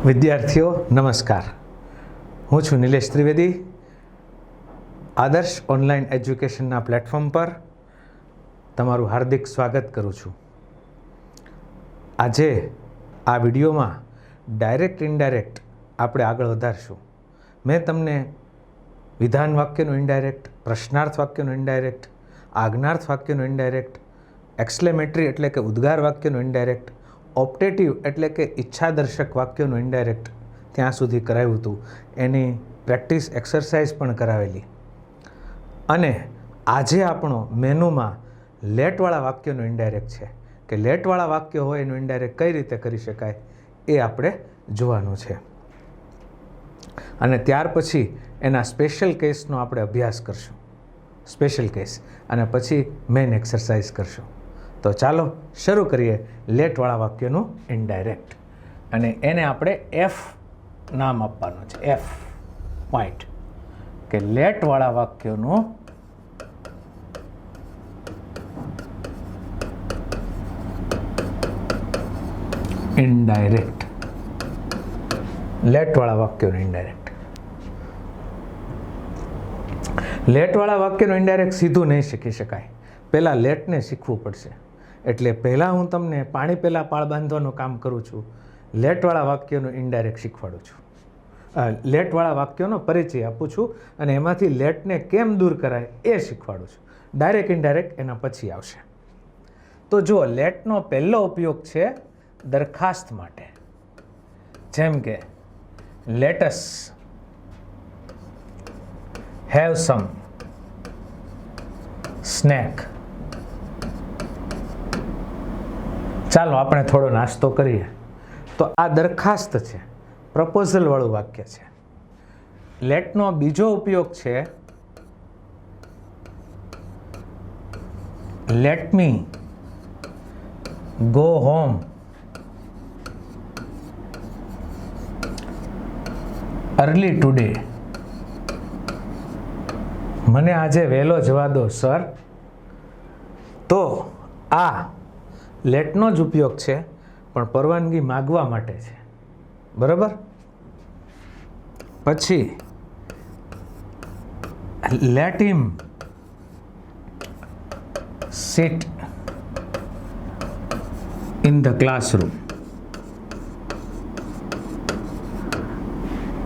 વિદ્યાર્થીઓ નમસ્કાર, હું છું નિલેશ ત્રિવેદી. આદર્શ ઓનલાઈન એજ્યુકેશનના પ્લેટફોર્મ પર તમારું હાર્દિક સ્વાગત કરું છું. આજે આ વિડીયોમાં ડાયરેક્ટ ઇનડાયરેક્ટ આપણે આગળ વધારશું. મેં તમને વિધાન વાક્યનું ઇનડાયરેક્ટ, પ્રશ્નાર્થ વાક્યનું ઇનડાયરેક્ટ, આજ્ઞાર્થ વાક્યનું ઇનડાયરેક્ટ, એક્સક્લેમેટરી એટલે કે ઉદ્ગાર વાક્યનું ઇનડાયરેક્ટ, ઓપ્ટેટિવ એટલે કે ઈચ્છાદર્શક વાક્યોનું ઇનડાયરેક્ટ ત્યાં સુધી કરાવ્યું હતું. એની પ્રેક્ટિસ એક્સરસાઇઝ પણ કરાવેલી. અને આજે આપણો મેનુમાં લેટવાળા વાક્યોનું ઇનડાયરેક્ટ છે કે લેટવાળા વાક્ય હોય એનું ઇનડાયરેક્ટ કઈ રીતે કરી શકાય એ આપણે જોવાનું છે. અને ત્યાર પછી એના સ્પેશિયલ કેસનો આપણે અભ્યાસ કરશું, સ્પેશિયલ કેસ, અને પછી મેઇન એક્સરસાઇઝ કરશું. તો ચાલો શરૂ કરીએ લેટવાળા વાક્યનું ઇનડાયરેક્ટ. અને એને આપણે એફ નામ આપવાનું છે. એફ પોઈન્ટ કે લેટવાળા વાક્યનું ઇનડાયરેક્ટ. લેટવાળા વાક્યનું ઇનડાયરેક્ટ. લેટવાળા વાક્યનું ઇનડાયરેક્ટ સીધું નહીં શીખી શકાય, પહેલાં લેટને શીખવું પડશે. એટલે પહેલાં હું તમને પાણી પહેલાં પાળ બાંધવાનું કામ કરું છું, લેટવાળા વાક્યનું ઇનડાયરેક્ટ શીખવાડું છું, લેટવાળા વાક્યનો પરિચય આપું છું, અને એમાંથી લેટને કેમ દૂર કરાય એ શીખવાડું છું. ડાયરેક્ટ ઇનડાયરેક્ટ એના પછી આવશે. તો જુઓ, લેટનો પહેલો ઉપયોગ છે દરખાસ્ત માટે. જેમ કે લેટસ હેવ સમ સ્નેક. ચાલો આપણે થોડો નાસ્તો કરીએ. તો આ દરખાસ્ત છે, પ્રપોઝલ વાળું વાક્ય છે. લેટનો બીજો ઉપયોગ છે let me go home early today. મને આજે વહેલો જવા દો સર. તો આ લેટનો જ ઉપયોગ છે, પણ પરવાનગી માગવા માટે છે. બરાબર? પછી late him seat in the classroom.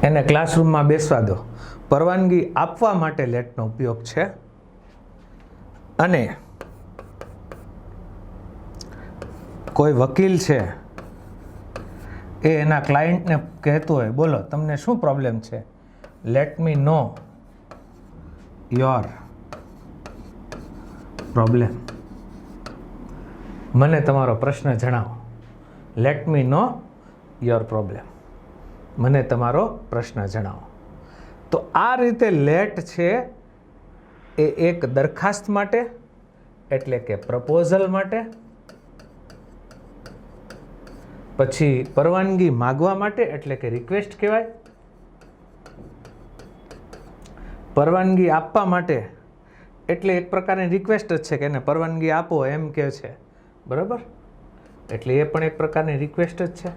એને ક્લાસરૂમમાં બેસવા દો. પરવાનગી આપવા માટે લેટનો ઉપયોગ છે. અને કોઈ વકીલ છે એ એના ક્લાયન્ટને કહેતો હોય, બોલો તમને શું પ્રોબ્લેમ છે, let me know your problem. મને તમારો પ્રશ્ન જણાવો. Let me know your problem. મને તમારો પ્રશ્ન જણાવો. તો આ રીતે લેટ છે એ એક દરખાસ્ત માટે એટલે કે પ્રપોઝલ માટે, પછી પરવાનગી માગવા માટે એટલે કે રિક્વેસ્ટ કહેવાય, પરવાનગી આપવા માટે એટલે એક પ્રકારની રિક્વેસ્ટ જ છે કે એને પરવાનગી આપો એમ કહે છે. બરાબર? એટલે એ પણ એક પ્રકારની રિક્વેસ્ટ જ છે.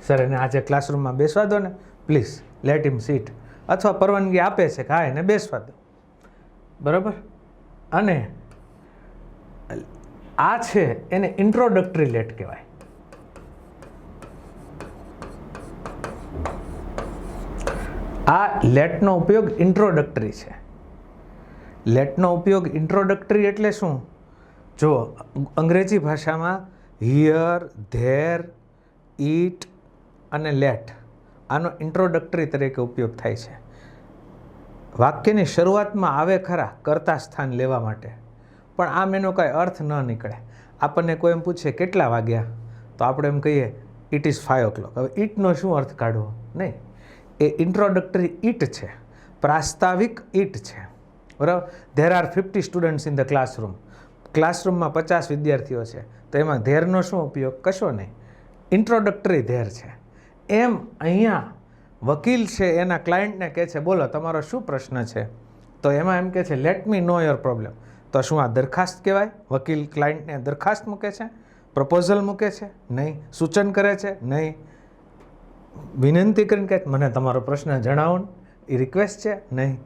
સર એને આજે ક્લાસરૂમમાં બેસવા દો ને પ્લીઝ, લેટ હિમ સીટ. અથવા પરવાનગી આપે છે કે હા એને બેસવા દો. બરાબર? અને આ છે એને ઇન્ટ્રોડક્ટરી લેટ કહેવાય. આ લેટનો ઉપયોગ ઇન્ટ્રોડક્ટરી છે. લેટનો ઉપયોગ ઇન્ટ્રોડક્ટરી એટલે શું? જો અંગ્રેજી ભાષામાં હિયર, ધેર, ઈટ અને લેટ આનો ઇન્ટ્રોડક્ટરી તરીકે ઉપયોગ થાય છે. વાક્યની શરૂઆતમાં આવે ખરા કર્તા સ્થાન લેવા માટે, પણ આમ એનો કાંઈ અર્થ ન નીકળે. આપણને કોઈ એમ પૂછે કેટલા વાગ્યા, તો આપણે એમ કહીએ ઇટ ઇઝ 5 o'clock. હવે ઈટનો શું અર્થ કાઢવો? નહીં, એ ઇન્ટ્રોડક્ટરી ઈટ છે, પ્રાસ્તાવિક ઈટ છે. બરાબર? There are 50 students in the classroom. ક્લાસરૂમમાં 50 વિદ્યાર્થીઓ છે, તો એમાં ધેરનો શું ઉપયોગ? કશો નહીં, ઇન્ટ્રોડક્ટરી ધેર છે. એમ અહીંયા વકીલ છે એના ક્લાયન્ટને કહે છે, બોલો તમારો શું પ્રશ્ન છે? તો એમાં એમ કહે છે let me know your problem. તો શું આ દરખાસ્ત કહેવાય? વકીલ ક્લાયન્ટને દરખાસ્ત મૂકે છે, પ્રપોઝલ મૂકે છે? નહીં. સૂચન કરે છે? નહીં. વિનંતી કરીને કહે મને તમારો પ્રશ્ન જણાવો ને, એ રિક્વેસ્ટ છે નહીં,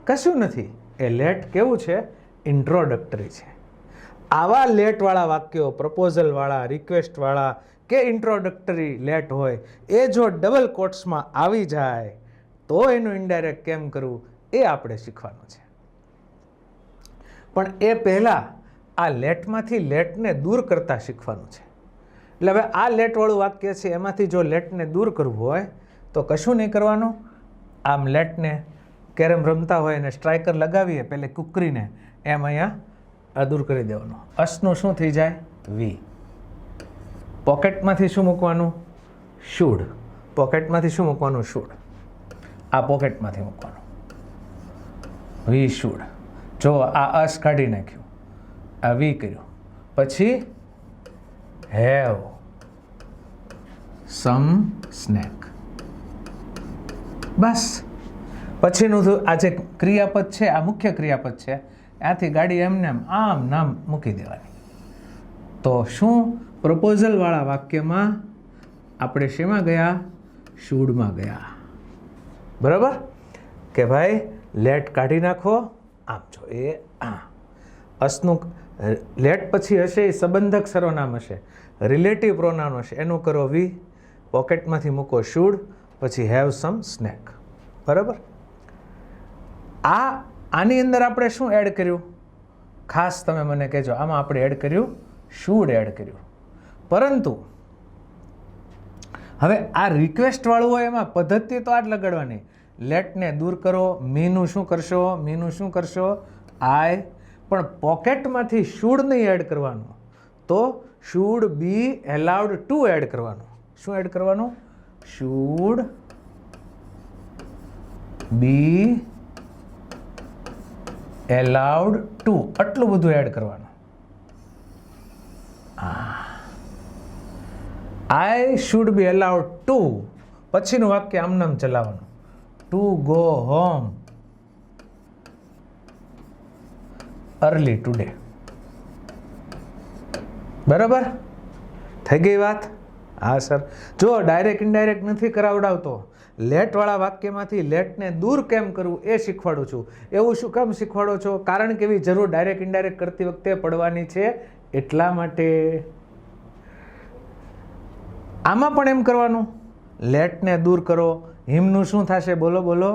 કશું નથી. એ લેટ કેવું છે? ઇન્ટ્રોડક્ટરી છે. આવા લેટવાળા વાક્યો, પ્રપોઝલવાળા, રિક્વેસ્ટવાળા કે ઇન્ટ્રોડક્ટરી લેટ હોય એ જો ડબલ કોટ્સમાં આવી જાય તો એનું ઇનડાયરેક્ટ કેમ કરવું એ આપણે શીખવાનું છે. પણ એ પહેલાં આ લેટમાંથી લેટને દૂર કરતાં શીખવાનું છે. એટલે હવે આ લેટવાળું વાક્ય છે એમાંથી જો લેટને દૂર કરવું હોય તો કશું નહીં કરવાનું. આમ લેટને કેરમ રમતા હોય અને સ્ટ્રાઇકર લગાવીએ પહેલે કુકરીને એમ અહીંયા દૂર કરી દેવાનું. અસનું શું થઈ જાય? વી. પોકેટમાંથી શું મૂકવાનું? શુડ. પોકેટમાંથી શું મૂકવાનું? શુડ. આ પોકેટમાંથી મૂકવાનું વી શુડ. જો આ અસ કાઢી નાખ્યું, આ વી કર્યું, પછી હેવ સમ સ્નેક. બસ. પછીનું આ જે ક્રિયાપદ છે, આ મુખ્ય ક્રિયાપદ છે, ત્યાંથી ગાડી એમને આમ નામ મૂકી દેવાની. તો શું પ્રપોઝલવાળા વાક્યમાં આપણે શેમાં ગયા? શુડમાં ગયા. બરાબર કે ભાઈ લેટ કાઢી નાખો. આમ જો એ અસનું લેટ પછી હશે એ સંબંધક સર્વનામ હશે, રિલેટિવ પ્રોનાઉન હશે, એનું કરો વી, પોકેટમાંથી મૂકો શુડ, પછી હેવ સમ સ્નેક. બરાબર. આની અંદર આપણે શું એડ કર્યું? ખાસ તમે મને કહેજો. આમાં આપણે એડ કર્યું શુડ એડ કર્યું. પરંતુ હવે આ રિક્વેસ્ટવાળું હોય એમાં પદ્ધતિ તો આ જ લગાડવાની. લેટને દૂર કરો. મીનું શું કરશો? મીનું શું કરશો? આય. પણ પોકેટમાંથી શુડ નહીં એડ કરવાનું, તો should be allowed to add કરવાનું. શું એડ કરવાનું? Should be allowed to. આટલું બધું એડ કરવાનું. I should be allowed to. પછીનું વાક્ય આમનામ ચલાવવાનું. To go home early today. બરાબર થઈ ગઈ વાત? હા સર. જો ડાયરેક્ટ ઇનડાયરેક્ટ નથી કરાવડાવતો, લેટવાળા વાક્યમાંથી લેટને દૂર કેમ કરવું એ શીખવાડું છું. એવું શું કામ શીખવાડો છો? કારણ કે એવી જરૂર ડાયરેક્ટ ઇનડાયરેક્ટ કરતી વખતે પડવાની છે, એટલા માટે. આમાં પણ એમ કરવાનું. લેટને દૂર કરો. હિમનું શું થશે? બોલો બોલો.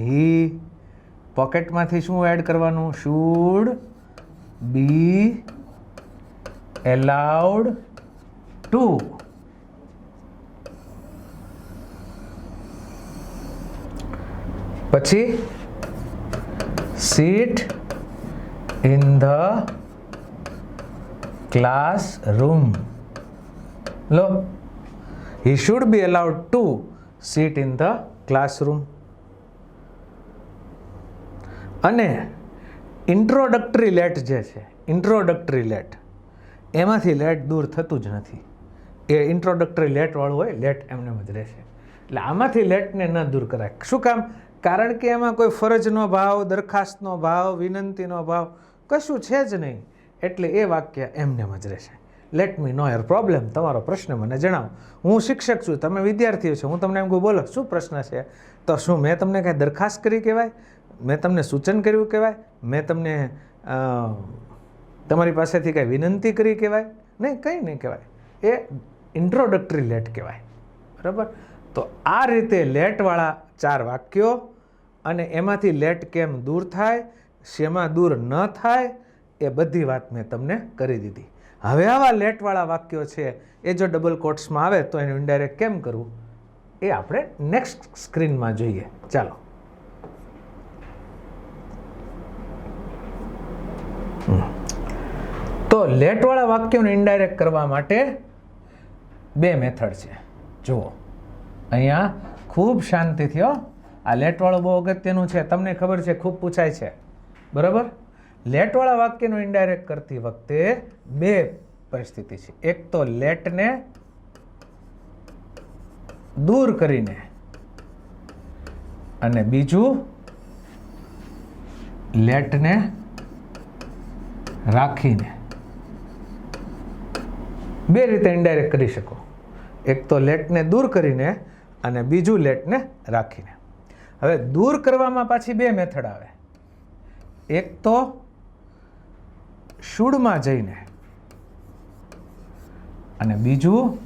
હી. પોકેટમાંથી શું એડ કરવાનું? Should be allowed to. પછી સીટ ઇન ધ ક્લાસરૂમ. લો, he should be allowed to sit in the classroom. અને ઇન્ટ્રોડક્ટરી લેટ જે છે, ઇન્ટ્રોડક્ટરી લેટ, એમાંથી લેટ દૂર થતું જ નથી. એ ઇન્ટ્રોડક્ટરી લેટવાળું હોય, લેટ એમને જ રહેશે. એટલે આમાંથી લેટને ન દૂર કરાય. શું કામ? કારણ કે એમાં કોઈ ફરજનો ભાવ, દરખાસ્તનો ભાવ, વિનંતીનો ભાવ કશું છે જ નહીં. એટલે એ વાક્ય એમને જ રહેશે. Let me know your problem. તમારો પ્રશ્ન મને જણાવો. હું શિક્ષક છું, તમે વિદ્યાર્થીઓ છો. હું તમને એમ કહું, બોલો શું પ્રશ્ન છે? તો શું મેં તમને કાંઈ દરખાસ્ત કરી કહેવાય? મેં તમને સૂચન કર્યું કહેવાય? મેં તમને તમારી પાસેથી કાંઈ વિનંતી કરી કહેવાય? નહીં, કંઈ નહીં કહેવાય. એ ઇન્ટ્રોડક્ટરી લેટ કહેવાય. બરાબર. તો આ રીતે લેટવાળા 4 વાક્યો અને એમાંથી લેટ કેમ દૂર થાય, શેમાં દૂર ન થાય, એ બધી વાત મેં તમને કરી દીધી. હવે આવા લેટવાળા વાક્યો છે એ જો ડબલ કોટ્સમાં આવે તો એનું ઇનડાયરેક્ટ કેમ કરવું એ આપણે નેક્સ્ટ સ્ક્રીનમાં જોઈએ. ચાલો. તો લેટવાળા વાક્યોને ઇનડાયરેક્ટ કરવા માટે 2 મેથડ છે. જુઓ અહીંયા ખૂબ શાંતિથી હો. આ લેટવાળું બહુ અગત્યનું છે. તમને ખબર છે, ખૂબ પૂછાય છે. બરાબર. લેટવાળા વાક્યનું ઇનડાયરેક્ટ કરતી વખતે 2 પરિસ્થિતિ છે. એક તો લેટને દૂર કરીને, અને બીજું લેટને રાખીને. 2 રીતે ઇનડાયરેક્ટ કરી શકો. એક તો લેટને દૂર કરીને અને બીજું લેટને રાખીને. હવે દૂર કરવામાં પાછી બે મેથડ આવે. એક તો શુડમાં જઈને અને બીજું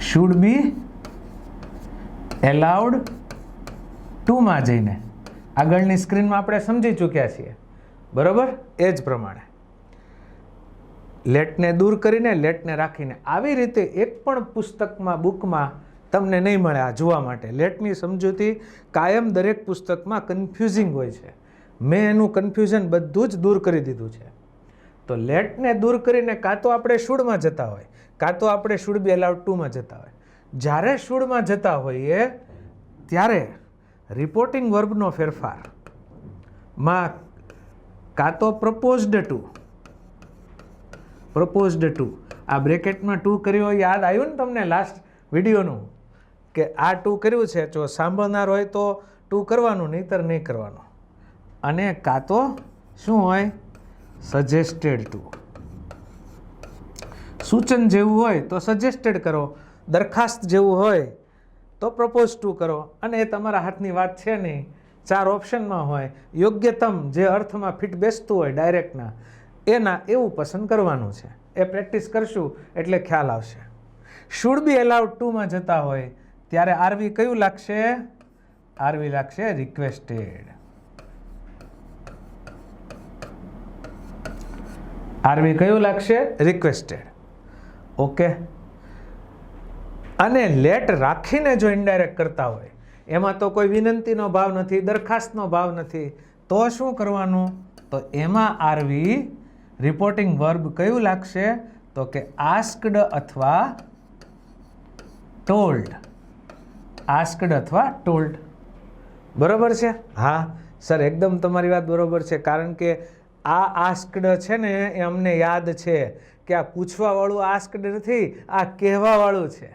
શુડ બી એલાઉડ ટુમાં જઈને. આગળની સ્ક્રીનમાં આપણે સમજી ચૂક્યા છીએ, બરાબર? એ જ પ્રમાણે લેટને દૂર કરીને લેટને રાખીને. આવી રીતે એક પણ પુસ્તકમાં, બુકમાં તમને નહીં મળે આ જોવા માટે. લેટની સમજૂતી કાયમ દરેક પુસ્તકમાં કન્ફ્યુઝિંગ હોય છે. મેં એનું કન્ફ્યુઝન બધું જ દૂર કરી દીધું છે. તો લેટને દૂર કરીને કાં તો આપણે શુડમાં જતા હોય, કાં તો આપણે શુડ બી એલાઉડ ટુમાં જતા હોય. જ્યારે શુડમાં જતા હોઈએ ત્યારે રિપોર્ટિંગ વર્બનો ફેરફાર માં કાં તો પ્રપોઝડ ટુ, આ બ્રેકેટમાં ટુ કર્યો યાદ આવ્યું ને તમને લાસ્ટ વિડીયોનું, કે આ ટુ કર્યું છે, જો સાંભળનાર હોય તો ટુ કરવાનું, નહીંતર નહીં કરવાનું. અને કાં તો શું હોય? Suggested two. સૂચન જેવું હોય તો સજેસ્ટેડ કરો, દરખાસ્ત જેવું હોય તો પ્રપોઝ ટુ કરો. અને એ તમારા હાથની વાત છે નહીં, 4 ઓપ્શનમાં હોય. યોગ્યતમ જે અર્થમાં ફિટ બેસતું હોય ડાયરેક્ટના એના એવું પસંદ કરવાનું છે. એ પ્રેક્ટિસ કરશું એટલે ખ્યાલ આવશે. શુડ બી એલાઉડ ટુમાં જતા હોય ત્યારે આરવી કયું લાગશે? આરવી લાગશે રિક્વેસ્ટેડ. આરવી કયું લાગશે? રિક્વેસ્ટેડ. ઓકે. અને લેટ રાખીને જો ઇનડાયરેક્ટ કરતા હોય, એમાં તો કોઈ વિનંતીનો ભાવ નથી, દરખાસ્તનો ભાવ નથી, તો શું કરવાનું? તો એમાં આરવી રિપોર્ટિંગ વર્બ કયું લાગશે? તો કે આસ્કડ અથવા ટોલ્ડ. આસ્કડ અથવા ટોલ્ડ. બરોબર છે? હા સર, એકદમ તમારી વાત બરોબર છે. કારણ કે આ આસ્કડ છે ને એ અમને યાદ છે કે આ પૂછવાવાળું આસ્કડ નથી, આ કહેવાવાળું છે.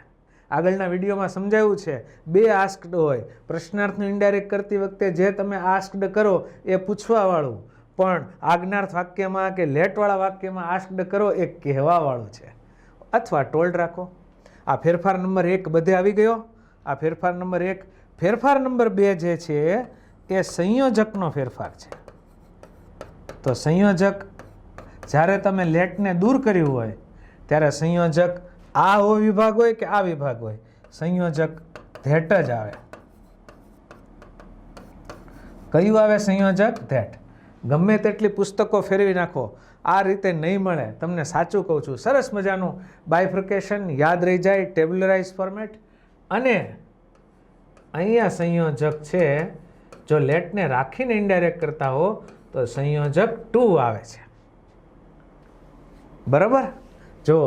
આગળના વિડીયોમાં સમજાવ્યું છે, 2 આસ્કડ હોય. પ્રશ્નાર્થનું ઇનડાયરેક્ટ કરતી વખતે જે તમે આસ્કડ કરો એ પૂછવાવાળું, પણ આજ્ઞાર્થ વાક્યમાં કે લેટવાળા વાક્યમાં આસ્કડ કરો એ કહેવાવાળું છે. અથવા ટોલ્ડ રાખો. આ ફેરફાર નંબર 1 બધે આવી ગયો. આ ફેરફાર નંબર 1. ફેરફાર નંબર 2 જે છે એ સંયોજકનો ફેરફાર છે. તો સંયોજક, જ્યારે તમે લેટને દૂર કર્યું હોય ત્યારે સંયોજક આ વિભાગ હોય કે આ વિભાગ હોય, સંયોજક ધેટ જ આવે. કયું આવે? સંયોજક ધેટ. ગમે તેટલી પુસ્તકો ફેરવી નાખો, આ રીતે નહીં મળે. તમને સાચું કહું છું. સરસ મજાનું બાયફ્રિકેશન યાદ રહી જાય, ટેબ્યુલરાઇઝ ફોર્મેટ. અને અહીંયા સંયોજક છે, જો લેટને રાખીને ઇનડાયરેક્ટ કરતા હો તો સંયોજક ટુ આવે છે. બરાબર? જો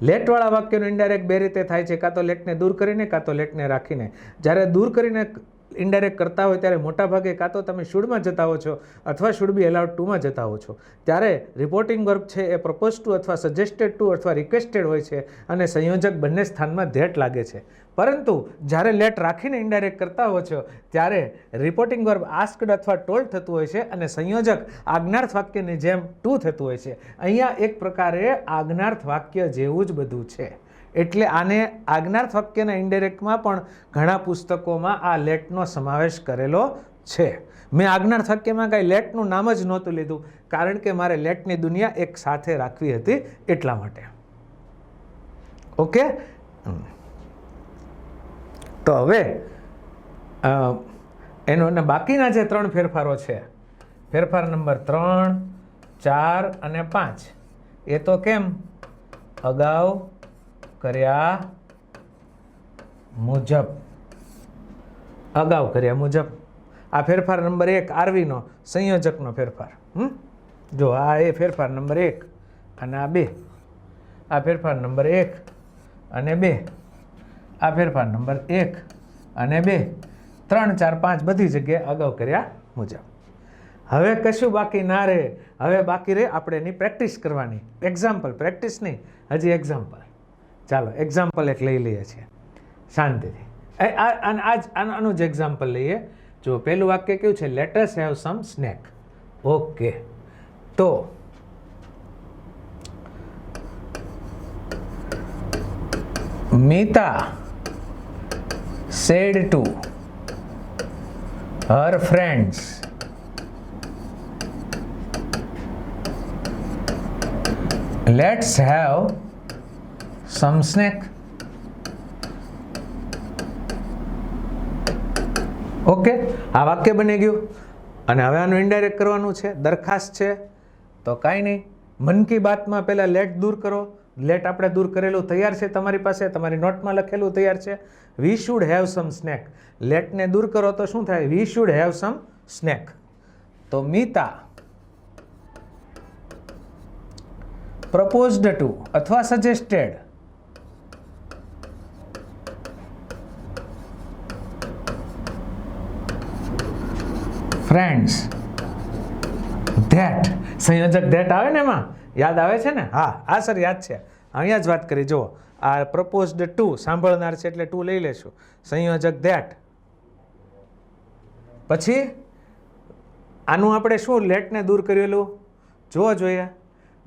લેટવાળા વાક્યનું ઇનડાયરેક્ટ 2 રીતે થાય છે, કાં તો લેટને દૂર કરીને કાં તો લેટને રાખીને. જ્યારે દૂર કરીને ઇનડાયરેક્ટ કરતા હોય ત્યારે મોટાભાગે કાં તો તમે શુડમાં જતા હો છો અથવા શુડ બી એલાઉડ ટુમાં જતા હો છો. ત્યારે રિપોર્ટિંગ વર્બ છે એ પ્રપોઝ ટુ અથવા સજેસ્ટેડ ટુ અથવા રિક્વેસ્ટેડ હોય છે અને સંયોજક બંને સ્થાનમાં ધેટ લાગે છે. પરંતુ જ્યારે લેટ રાખીને ઇનડાયરેક્ટ કરતા હો છો ત્યારે રિપોર્ટિંગ વર્બ આસ્કડ અથવા ટોલ્ડ થતું હોય છે અને સંયોજક આજ્ઞાર્થ વાક્યની જેમ ટુ થતું હોય છે. અહીંયા એક પ્રકારે આજ્ઞાર્થ વાક્ય જેવું જ બધું છે. એટલે આને આજ્ઞાર્થ વાક્યના ઇનડાયરેક્ટમાં પણ ઘણા પુસ્તકોમાં આ લેટનો સમાવેશ કરેલો છે. મેં આજ્ઞાર્થ વાક્યમાં કાંઈ લેટનું નામ જ નહોતું લીધું, કારણ કે મારે લેટની દુનિયા એક સાથે રાખવી હતી એટલા માટે. ઓકે. તો હવે એનો બાકીના જે 3 ફેરફારો છે, ફેરફાર નંબર 3, 4 અને 5, એ તો કેમ? અગાઉ કર્યા મુજબ. અગાઉ કર્યા મુજબ. આ ફેરફાર નંબર 1 આરવીનો સંયોજકનો ફેરફાર. જો આ એ ફેરફાર નંબર 1 અને આ 2. આ ફેરફાર નંબર 1 અને 2. આ ફેરફાર નંબર 1 અને 2. 3, 4, 5 બધી જગ્યાએ અગાઉ કર્યા મુજબ. હવે કશું બાકી ના રહે. હવે બાકી રહે આપણે એની પ્રેક્ટિસ કરવાની. એક્ઝામ્પલ, પ્રેક્ટિસ નહીં, હજી એક્ઝામ્પલ. ચાલો એક્ઝામ્પલ એક લઈ લઈએ છીએ શાંતિથી. આનું જ એક્ઝામ્પલ લઈએ. જો પહેલું વાક્ય કેવું છે? Let us have some snack. Okay. તો Mita said to her friends, let's have some snack. Okay, આ વાક્ય બની ગયું. અને હવે આનું ઇનડાયરેક્ટ કરવાનું છે, દરખાસ્ત છે. તો કાંઈ નહીં, મન કી બાતમાં પહેલાં લેટ દૂર કરો. લેટ આપણે દૂર કરેલું તૈયાર છે તમારી પાસે, તમારી નોટમાં લખેલું તૈયાર છે. We should have some snack. લેટને દૂર કરો તો શું થાય? We should have some snack. તો મીતા proposed to અથવા suggested friends that, સંયોજક that આવે ને એમાં, યાદ આવે છે ને? હા સર યાદ છે. અહીંયા જ વાત કરી. જુઓ, આ proposed to સાંભળનાર છે એટલે to લઈ લેશું. સંયોજક that. પછી આનું આપણે શું લેટને દૂર કરેલું જોવો જોઈએ.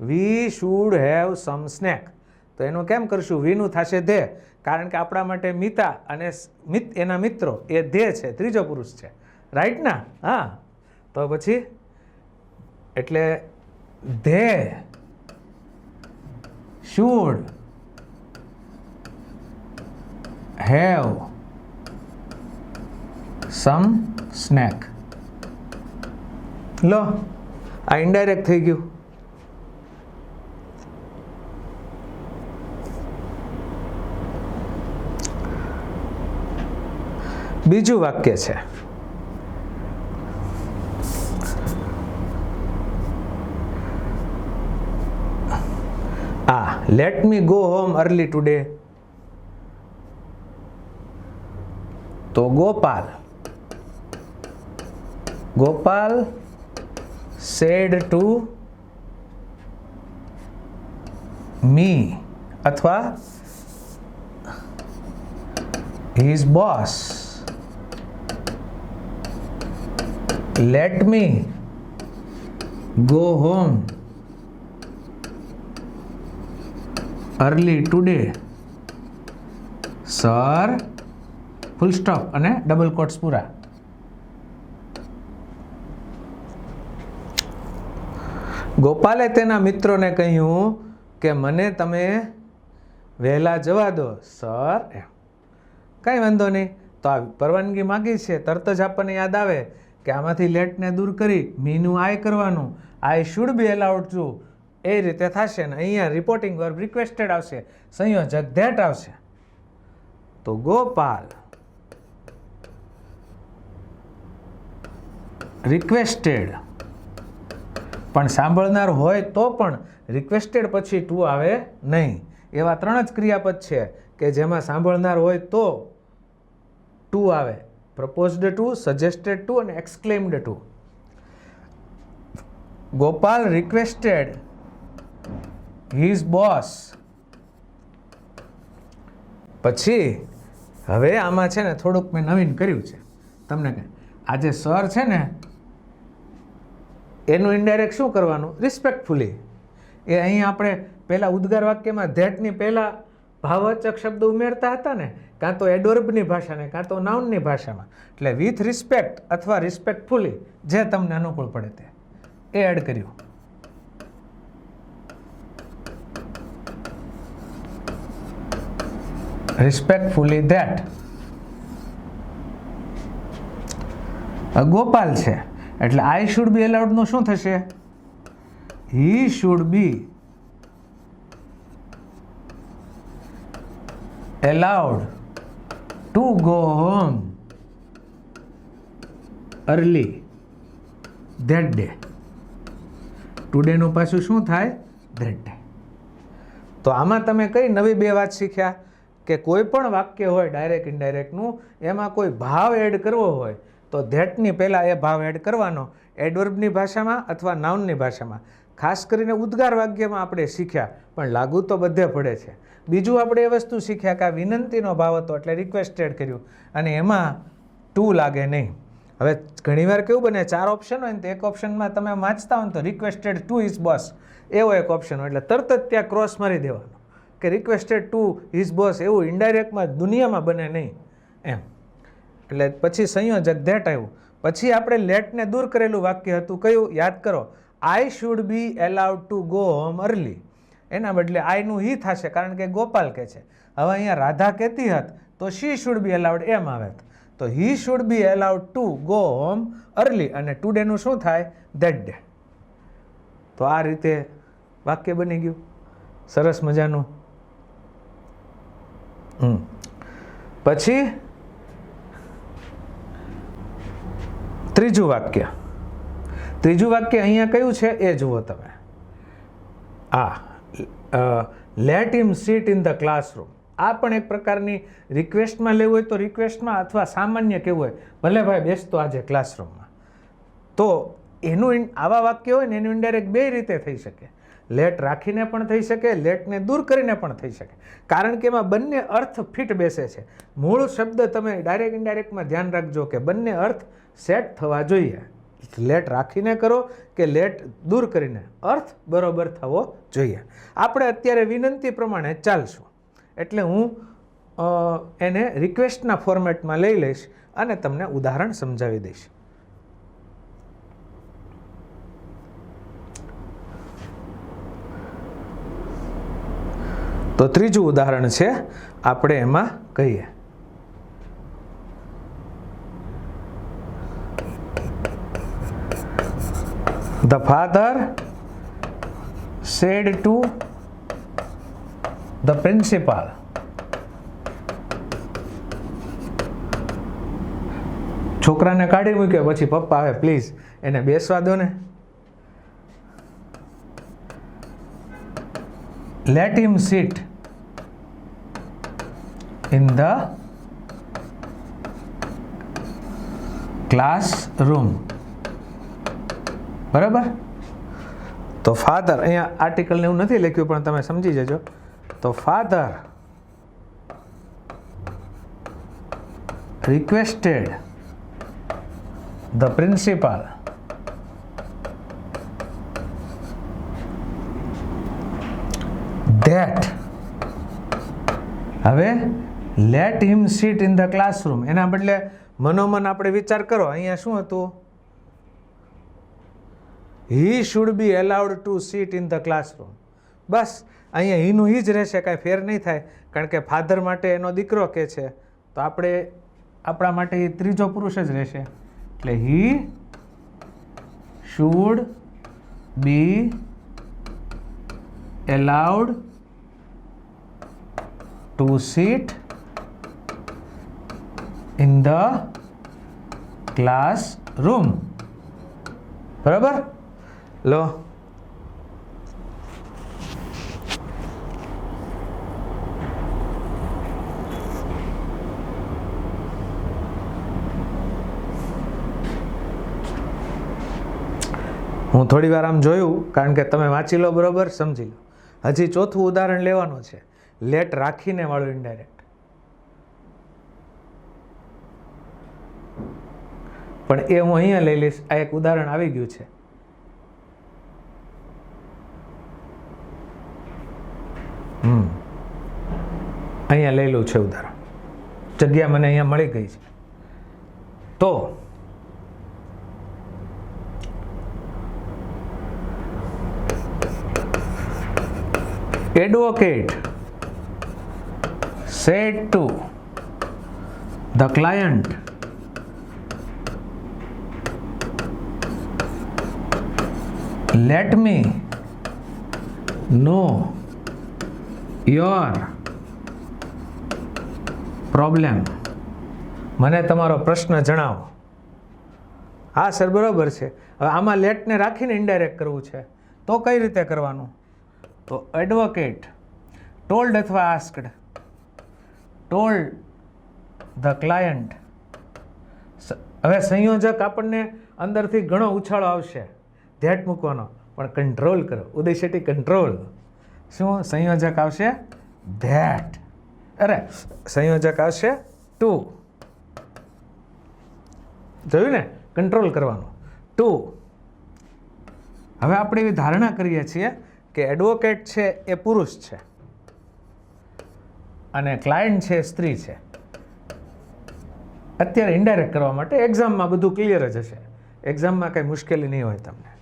We should have some snack. તો એનું કેમ કરશું? વીનું થશે ધે, કારણ કે આપણા માટે મિતા અને એના મિત્રો એ ધે છે, ત્રીજો પુરુષ છે. રાઈટ ના? હા. તો પછી એટલે they should have some snack. લો, આ ઇનડાયરેક્ટ થઈ ગયું. બીજું વાક્ય છે, let me go home early today. તો ગોપાલ said to me અથવા his boss, let me go home early today, sir, full stop અને ડબલ કોટ્સ પૂરા. ગોપાલે તેના મિત્રોને કહ્યું કે મને તમે વહેલા જવા દો સર. એમ કાંઈ વાંધો નહીં. તો આ પરવાનગી માગી છે, તરત જ આપણને યાદ આવે કે આમાંથી લેટને દૂર કરી મીનું આઈ કરવાનું. I should be allowed to, એ રીતે થશે ને અહીંયા રિપોર્ટિંગ વર્બ રિક્વેસ્ટેડ આવશે, સંયોજક ધેટ આવશે. તો ગોપાલ રિક્વેસ્ટેડ, પણ સાંભળનાર હોય તો પણ રિક્વેસ્ટેડ પછી ટુ આવે નહીં. એવા 3 જ ક્રિયાપદ છે કે જેમાં સાંભળનાર હોય તો ટુ આવે. પ્રપોઝડ ટુ, સજેસ્ટેડ ટુ અને exclaimed to. Gopal requested his boss. પછી હવે આમાં છે ને થોડુંક મેં નવીન કર્યું છે તમને કહે. આ જે સર છે ને એનું ઇનડાયરેક્ટ શું કરવાનું? રિસ્પેક્ટફુલી. એ અહીં આપણે પહેલાં ઉદ્ગાર વાક્યમાં ધેટની પહેલાં ભાવવાચક શબ્દ ઉમેરતા હતા ને, કાં તો એડવર્બની ભાષાને કાં તો નાઉનની ભાષામાં. એટલે વિથ રિસ્પેક્ટ અથવા રિસ્પેક્ટફુલી, જે તમને અનુકૂળ પડે તે એ એડ કર્યું. Respectfully that. ગોપાલ છે એટલે આઈ શુડ બી એલાઉડનું શું થશે? He should be allowed to go home early that day. ટુડેનું પાછું શું થાય? That day. તો આમાં તમે કઈ નવી 2 વાત શીખ્યા કે કોઈ પણ વાક્ય હોય ડાયરેક્ટ ઇનડાયરેક્ટનું, એમાં કોઈ ભાવ એડ કરવો હોય તો ધેટની પહેલાં એ ભાવ એડ કરવાનો, એડવર્બની ભાષામાં અથવા નાઉનની ભાષામાં. ખાસ કરીને ઉદ્ગાર વાક્યમાં આપણે શીખ્યા, પણ લાગુ તો બધે પડે છે. બીજું આપણે એ વસ્તુ શીખ્યા કે આ વિનંતીનો ભાવ હતો એટલે રિક્વેસ્ટેડ કર્યું, અને એમાં ટુ લાગે નહીં. હવે ઘણીવાર કેવું બને, 4 ઓપ્શન હોય ને તો એક ઓપ્શનમાં તમે વાંચતા હોય ને તો રિક્વેસ્ટેડ ટુ હિઝ બોસ એવો એક ઓપ્શન હોય એટલે તરત જ ત્યાં ક્રોસ મારી દેવાનો. કે રિક્વેસ્ટેડ ટુ હિઝ બોસ એવું ઇનડાયરેક્ટમાં દુનિયામાં બને નહીં એમ. એટલે પછી સંયોજક ધેટ આવ્યું. પછી આપણે લેટને દૂર કરેલું વાક્ય હતું કયું યાદ કરો, આઈ should be allowed to go home early. એના બદલે આઈનું હી થશે કારણ કે ગોપાલ કહે છે. હવે અહીંયા રાધા કહેતી હોત તો શી શુડ બી એલાઉડ એમ આવે. તો હી should be allowed to go home early અને ટુડેનું શું થાય ધેટ ડે. તો આ રીતે વાક્ય બની ગયું સરસ મજાનું. પછી ત્રીજું વાક્ય અહીંયા કયું છે એ જુઓ તમે. Late him sit in the classroom. આ પણ એક પ્રકારની રિક્વેસ્ટમાં લેવું હોય તો રિક્વેસ્ટમાં અથવા સામાન્ય કેવું હોય ભલે ભાઈ બેસતો આજે ક્લાસરૂમમાં. તો એનું આવા વાક્ય હોય ને એનું ઇનડાયરેક્ટ બે રીતે થઈ શકે. લેટ રાખીને પણ થઈ શકે, લેટને દૂર કરીને પણ થઈ શકે. કારણ કે એમાં બંને અર્થ ફિટ બેસે છે. મૂળ શબ્દ તમે ડાયરેક્ટ ઇનડાયરેક્ટમાં ધ્યાન રાખજો કે બંને અર્થ સેટ થવા જોઈએ. લેટ રાખીને કરો કે લેટ દૂર કરીને અર્થ બરોબર થવો જોઈએ. આપણે અત્યારે વિનંતી પ્રમાણે ચાલશું એટલે હું એને રિક્વેસ્ટના ફોર્મેટમાં લઈ લઈશ અને તમને ઉદાહરણ સમજાવી દઈશ. તો ત્રીજું ઉદાહરણ છે આપણે એમાં કહીએ The father said to the principal, છોકરાને કાઢી મૂક્યો પછી પપ્પા આવે પ્લીઝ એને બેસવા દો ને. Let him sit in the classroom. બરાબર. તો ફાધર અહીંયા આર્ટિકલને એવું નથી લખ્યું પણ તમે સમજી જજો. તો father requested the principal that. હવે let him sit in the classroom એના બદલે મનોમન આપણે વિચાર કરો અહીંયા શું હતું, he should be allowed to sit in the classroom. બસ અહીંયા હીનું હી જ રહેશે, કાંઈ ફેર નહીં થાય કારણ કે ફાધર માટે એનો દીકરો કે છે તો આપણે આપણા માટે એ ત્રીજો પુરુષ જ રહેશે. એટલે he should be allowed to sit in the classroom. બરાબર. લો હું થોડી વાર આમ જોયું કારણ કે તમે વાંચી લો બરોબર સમજી લો. હજી ચોથું ઉદાહરણ લેવાનું છે લેટ રાખીને વાળું ઇનડાયરેક્ટ. પણ એ હું અહીંયા લઈ લઈશ. આ એક ઉદાહરણ આવી ગયું છે. અહીંયા લઈ લઉં છે ઉદાહરણ. જગ્યા મને અહીંયા મળી ગઈ છે. તો advocate said to the client, let me know your problem. મને તમારો પ્રશ્ન જણાવો. હા સર બરાબર છે. હવે આમાં લેટને રાખીને ઇનડાયરેક્ટ કરવું છે તો કઈ રીતે કરવાનું? તો એડવોકેટ ટોલ્ડ અથવા આસ્કડ. Told the client. હવે સંયોજક આપણને અંદરથી ઘણો ઉછાળો આવશે ધેટ મૂકવાનો પણ કંટ્રોલ કરો. ઉદય શેટ્ટી કંટ્રોલ. શું સંયોજક આવશે ધેટ, અરે સંયોજક આવશે ટુ. જોયું ને કંટ્રોલ કરવાનું ટુ. હવે આપણે એવી ધારણા કરીએ છીએ કે એડવોકેટ છે એ પુરુષ છે અને ક્લાયન્ટ છે સ્ત્રી છે. અત્યારે ઇનડાયરેક્ટ કરવા માટે એક્ઝામમાં બધું ક્લિયર જ હશે, એક્ઝામમાં કંઈ મુશ્કેલી નહીં હોય તમને.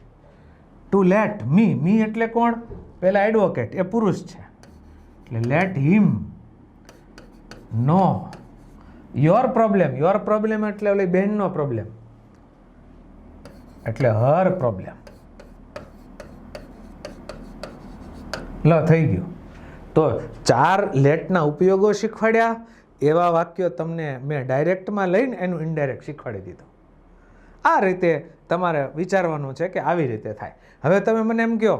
ટુ લેટ મી એટલે કોણ? પહેલા એડવોકેટ, એ પુરુષ છે એટલે late him know your problem એટલે ઓલી બહેનનો પ્રોબ્લેમ એટલે હર પ્રોબ્લેમ. લો થઈ ગયું. તો 4 લેટના ઉપયોગો શીખવાડ્યા, એવા વાક્યો તમને મેં ડાયરેક્ટમાં લઈને એનું ઇનડાયરેક્ટ શીખવાડી દીધું. આ રીતે તમારે વિચારવાનું છે કે આવી રીતે થાય. હવે તમે મને એમ કહો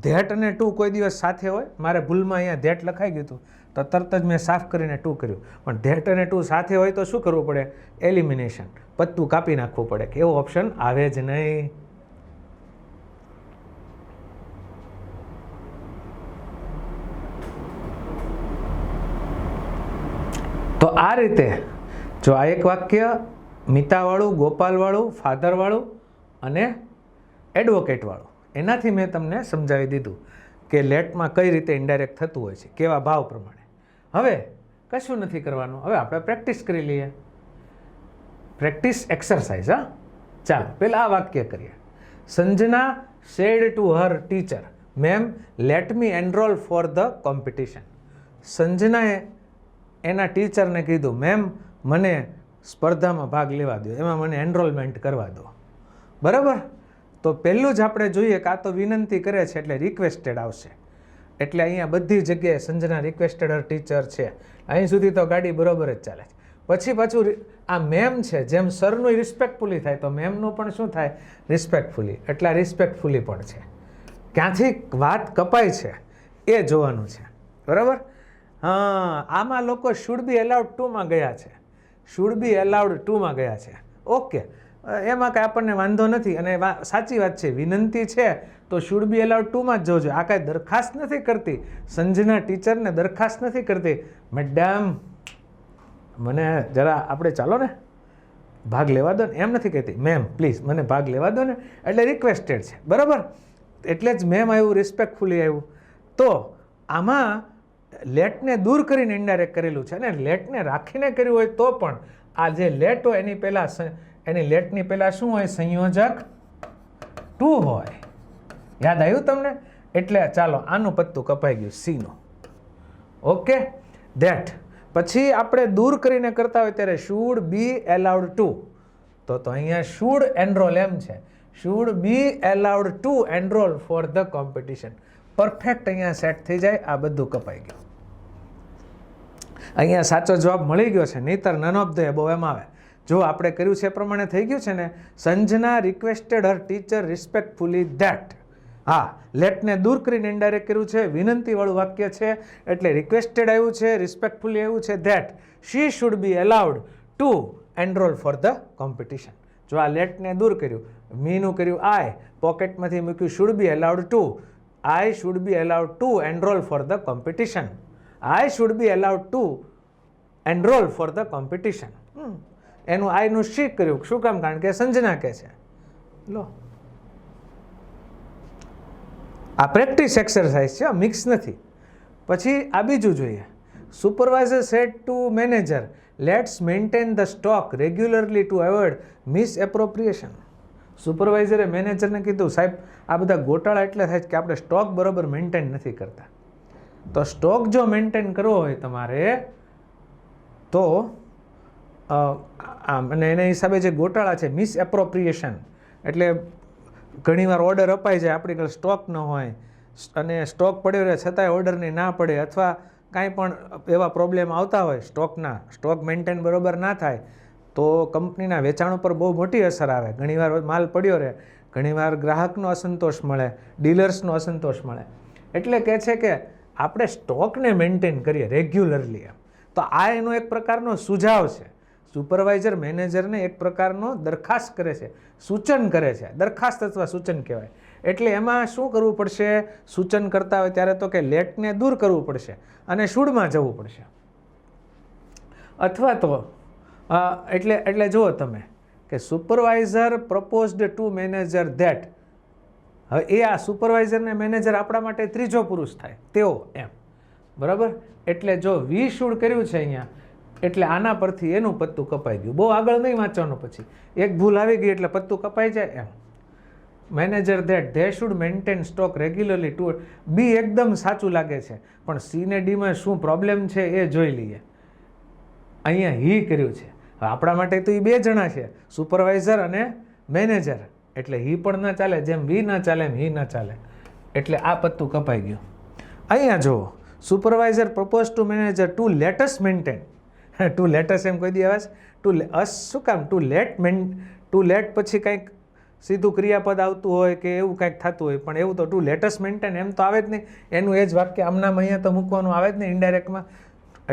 ધેટ અને ટુ કોઈ દિવસ સાથે હોય? મારે ભૂલમાં અહીંયા ધેટ લખાઈ ગયું હતું તો તરત જ મેં સાફ કરીને ટુ કર્યું, પણ ધેટ અને ટુ સાથે હોય તો શું કરવું પડે? એલિમિનેશન, પત્તું કાપી નાખવું પડે કે એવો ઓપ્શન આવે જ નહીં. તો આ રીતે જો આ એક વાક્ય મિતાવાળું, ગોપાલવાળું, ફાધરવાળું અને એડવોકેટવાળું, એનાથી મેં તમને સમજાવી દીધું કે લેટમાં કઈ રીતે ઇનડાયરેક્ટ થતું હોય છે, કેવા ભાવ પ્રમાણે. હવે કશું નથી કરવાનું, હવે આપણે પ્રેક્ટિસ કરી લઈએ. Practice exercise. હા, ચાલો પહેલાં આ વાક્ય કરીએ. Sanjana said to her teacher, ma'am let me enrol for the competition. સંજનાએ એના ટીચરને કીધું, મેમ મને સ્પર્ધામાં ભાગ લેવા દો, એમાં મને એનરોલમેન્ટ કરવા દો. બરાબર? તો પહેલું જ આપણે જોઈએ કે આ તો વિનંતી કરે છે એટલે રિક્વેસ્ટેડ આવશે. એટલે અહીંયા બધી જગ્યાએ સંજના રિક્વેસ્ટેડ હર ટીચર છે. અહીં સુધી તો ગાડી બરોબર જ ચાલે છે. પછી પાછું આ મેમ છે, જેમ સરનું રિસ્પેક્ટફુલી થાય તો મેમનું પણ શું થાય? રિસ્પેક્ટફુલી. એટલે આ રિસ્પેક્ટફુલી પણ છે. ક્યાંથી વાત કપાય છે એ જોવાનું છે. બરાબર? હા, આમાં લોકો શુડ બી એલાઉડ ટુમાં ગયા છે, શુડ બી એલાઉડ ટુમાં ગયા છે. ઓકે, એમાં કાંઈ આપણને વાંધો નથી અને સાચી વાત છે, વિનંતી છે તો શુડ બી એલાઉડ ટુમાં જ જવું જોઈએ. આ કાંઈ દરખાસ્ત નથી કરતી, સંજના ટીચરને દરખાસ્ત નથી કરતી, મેડમ મને જરા આપણે ચાલો ને ભાગ લેવા દો ને, એમ નથી કહેતી, મેમ પ્લીઝ મને ભાગ લેવા દો ને, એટલે રિક્વેસ્ટેડ છે. બરાબર? એટલે જ મેમ આવ્યું, રિસ્પેક્ટફુલી આવ્યું. તો આમાં લેટને દૂર કરીને ઇનડાયરેક્ટ કરેલું છે, અને લેટને રાખીને કર્યું હોય તો પણ આ જે લેટ હોય એની પહેલાં એની લેટની પહેલાં શું હોય? સંયોજક ટુ હોય. યાદ આવ્યું તમને? એટલે ચાલો આનું પત્તું કપાઈ ગયું, સીનું. Okay, that. પછી આપણે દૂર કરીને કરતા હોય ત્યારે શુડ બી એલાઉડ ટુ, તો અહીંયા શુડ એનરોલ એમ છે, should be allowed to enrol for the competition. Perfect અહીંયા સેટ થઈ જાય. આ બધું કપાઈ ગયું. અહીંયા સાચો જવાબ મળી ગયો છે, નહીતર નન ઓફ ધ એબોવ એમ આવે. જો આપણે કર્યું છે એ પ્રમાણે થઈ ગયું છે ને. Sanjana requested Har teacher respectfully that. હા, લેટને દૂર કરીને ઇનડાયરેક્ટ કર્યું છે, વિનંતીવાળું વાક્ય છે એટલે રિક્વેસ્ટેડ આવ્યું છે, રિસ્પેક્ટફુલી આવ્યું છે that. She should be allowed to enrol for the competition. જો આ લેટને દૂર કર્યું, મીનું કર્યું આઈ, પોકેટમાંથી મૂક્યું should be allowed to, I should be allowed to enroll for the competition. I should be allowed to enroll for the competition. એનું આઈનું શી કર્યું? શું કામ? કારણ કે સંજના કહે છે. લો, આ પ્રેક્ટિસ એક્સરસાઇઝ છે, મિક્સ નથી. પછી આ બીજું જોઈએ. Supervisor said to manager, let's maintain the stock regularly to avoid misappropriation. સુપરવાઇઝરે મેનેજરને કીધું, સાહેબ આ બધા ગોટાળા એટલે થાય કે આપણે સ્ટોક બરાબર મેન્ટેન નથી કરતા. તો સ્ટોક જો મેન્ટેન કરવો હોય તમારે તો અને એના હિસાબે જે ગોટાળા છે, મિસએપ્રોપ્રિએશન એટલે ઘણીવાર ઓર્ડર અપાઈ જાય, આપણી પાસે સ્ટોક ન હોય અને સ્ટોક પડ્યો રહે છતાંય ઓર્ડરની ના પડે, અથવા કાંઈ પણ એવા પ્રોબ્લેમ આવતા હોય સ્ટોક મેન્ટેન બરાબર ના થાય તો કંપનીના વેચાણ ઉપર બહુ મોટી અસર આવે. ઘણીવાર માલ પડ્યો રહે, ઘણીવાર ગ્રાહકનો અસંતોષ મળે, ડીલર્સનો અસંતોષ મળે. એટલે કહે છે કે આપણે સ્ટોકને મેન્ટેન કરીએ રેગ્યુલરલી. તો આ એનો એક પ્રકારનો સુઝાવ છે. સુપરવાઇઝર મેનેજરને એક પ્રકારનો દરખાસ્ત કરે છે, સૂચન કરે છે. દરખાસ્ત અથવા સૂચન કહેવાય. એટલે એમાં શું કરવું પડશે? સૂચન કરતા હોય ત્યારે તો કે લેટને દૂર કરવું પડશે અને શુડમાં જવું પડશે. અથવા તો એટલે જુઓ તમે કે supervisor proposed to manager that. હવે એ આ સુપરવાઇઝર ને મેનેજર આપણા માટે ત્રીજો પુરુષ થાય તેઓ એમ. બરાબર. એટલે જો વી શુડ કર્યું છે અહીંયા, એટલે આના પરથી એનું પત્તું કપાઈ ગયું. બહુ આગળ નહીં વાંચવાનું, પછી એક ભૂલ આવી ગઈ એટલે પત્તું કપાઈ જાય એમ. Manager that they should maintain stock regularly to. Be એકદમ સાચું લાગે છે, પણ સી ને ડીમાં શું પ્રોબ્લેમ છે એ જોઈ લઈએ. અહીંયા હી કર્યું છે. હવે આપણા માટે તો એ બે જણા છે, સુપરવાઇઝર અને મેનેજર, એટલે હી પણ ન ચાલે. જેમ વી ન ચાલે એમ હી ન ચાલે, એટલે આ પત્તું કપાઈ ગયું. અહીંયા જુઓ, supervisor propose to manager to let us maintain. To let us એમ કોઈ દી આવે છે? ટુ અસ શું કામ? ટુ લેટ પછી કંઈક સીધું ક્રિયાપદ આવતું હોય કે એવું કંઈક થતું હોય, પણ એવું તો ટુ લેટ અસ મેન્ટેન એમ તો આવે જ નહીં. એનું એ જ વાક્ય આમનામ અહીંયા તો મૂકવાનું આવે જ નહીં ઇનડાયરેક્ટમાં,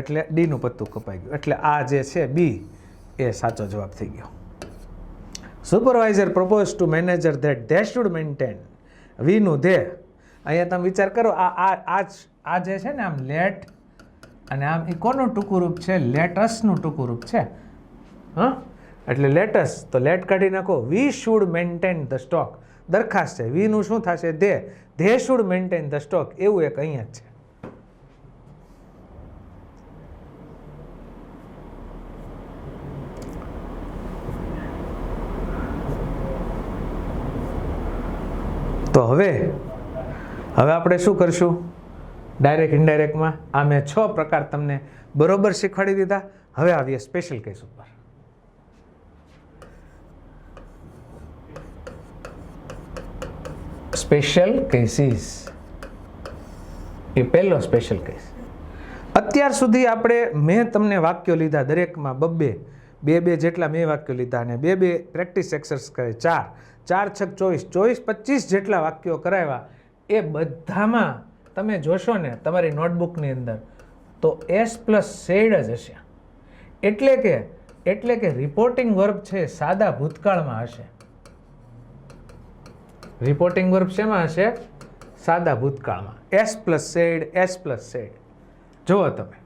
એટલે ડીનું પત્તું કપાઈ ગયું. એટલે આ જે છે બી એ સાચો જવાબ થઈ ગયો. Supervisor propose to manager that they should maintain. વીનું ધે. અહીંયા તમે વિચાર કરો, આ જે છે ને આમ લેટ અને આમ એ કોનું ટૂંકું રૂપ છે? લેટસનું ટૂંકું રૂપ છે. હા, એટલે લેટસ, તો લેટ કાઢી નાખો. We should maintain the stock, દરખાસ્ત છે. વીનું શું થશે? They should maintain the stock, એવું એક અહીંયા જ છે. તો હવે આપણે શું કરશું? ડાયરેક્ટ ઇનડાયરેક્ટમાં આ મેં 6 પ્રકાર તમને બરોબર શીખવાડી દીધા. હવે આવીએ સ્પેશિયલ કેસ ઉપર. સ્પેશિયલ કેસીસ એ પહેલો સ્પેશિયલ કેસ. અત્યાર સુધી મેં તમને વાક્યો લીધા, દરેકમાં બે જેટલા મેં વાક્યો લીધા, અને બે પ્રેક્ટિસ એક્સરસાઇઝ કરે. 4 છક 24 25 જેટલા વાક્યો કરાવ્યા. એ બધામાં તમે જોશો ને તમારી નોટબુકની અંદર, તો એસ પ્લસ સેડ જ હશે. એટલે કે રિપોર્ટિંગ વર્બ છે સાદા ભૂતકાળમાં હશે. રિપોર્ટિંગ વર્બ શેમાં હશે? સાદા ભૂતકાળમાં. S plus said. જુઓ તમે,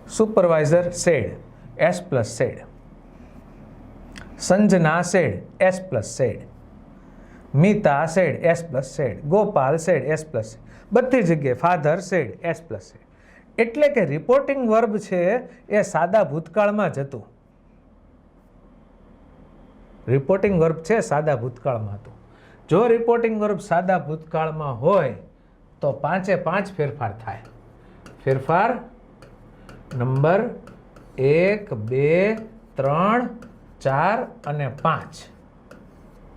supervisor said, S plus said. Sanjana said, S plus said. Mita said, S plus said. Gopal said, S plus said. બધી જગ્યાએ father said, S plus said. એટલે કે રિપોર્ટિંગ વર્બ છે એ સાદા ભૂતકાળમાં જ હતું. રિપોર્ટિંગ વર્બ છે સાદા ભૂતકાળમાં હતું. જો રિપોર્ટિંગ વર્બ સાદા ભૂતકાળમાં હોય તો 5 ફેરફાર થાય. ફેરફાર નંબર 1, 2, 3, 4 અને 5.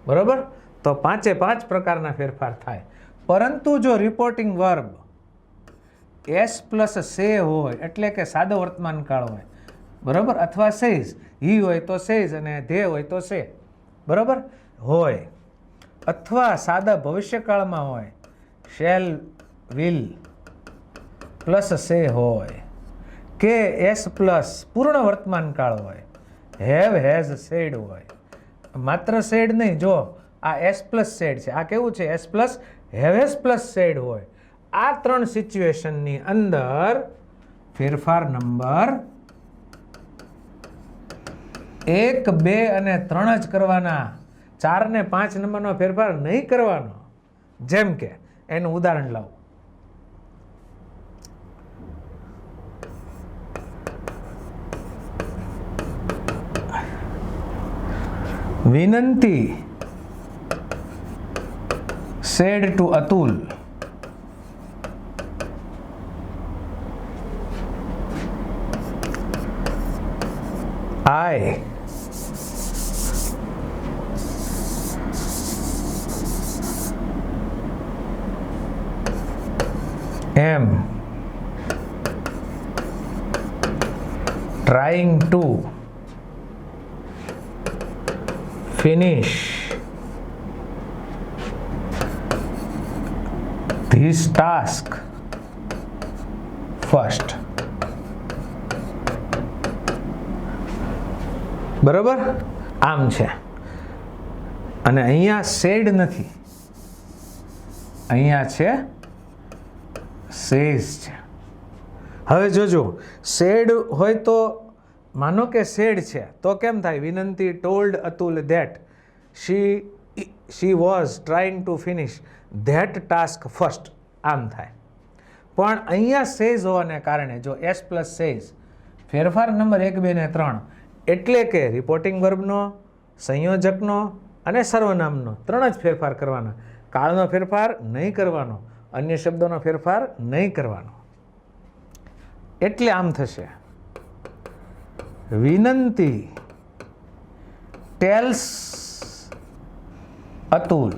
બરોબર? તો 5 પ્રકારના ફેરફાર થાય. પરંતુ જો રિપોર્ટિંગ વર્બ એસ પ્લસ સે હોય, એટલે કે સાદો વર્તમાન કાળ હોય, બરોબર, અથવા સેઝ, હી હોય તો સેઝ અને ધે હોય તો સે, બરોબર હોય, અથવા સાદા ભવિષ્યકાળમાં હોય, શેલ, વિલ પ્લસ સે હોય, કે એસ પ્લસ પૂર્ણ વર્તમાન કાળ હોય, હેવ, હેઝ, સેડ હોય. માત્ર સેડ નહીં, જો આ એસ પ્લસ સેડ છે, આ કેવું છે? એસ પ્લસ હેવેસ પ્લસ સેડ હોય. આ 3 સિચ્યુએશનની અંદર ફેરફાર નંબર 1, 2 અને 3 જ કરવાના. 4 ને 5 નંબરનો ફેરફાર નહીં કરવાનો. જેમ કે એનું ઉદાહરણ લાવું. વિનંતી said to Atul, I am trying to finish this task first. બરોબર? આમ છે. અને અહીંયા સેડ નથી, અહીંયા છે સેઝ છે. હવે જોજો, સેડ હોય તો માનો કે સેડ છે તો કેમ થાય? વિનંતી told Atul that she was trying to finish that task first. આમ થાય. પણ અહીંયા સેઝ હોવાને કારણે જો એસ પ્લસ સેઝ ફેરફાર નંબર 1, 2 ને 3 એટલે કે રિપોર્ટિંગ વર્બનો, સંયોજકનો અને સર્વનામનો 3 જ ફેરફાર કરવાના. કાળનો ફેરફાર નહીં કરવાનો, અન્ય શબ્દોનો ફેરફાર નહીં કરવાનો. એટલે આમ થશે, વિનંતી ટેલ્સ અતુલ.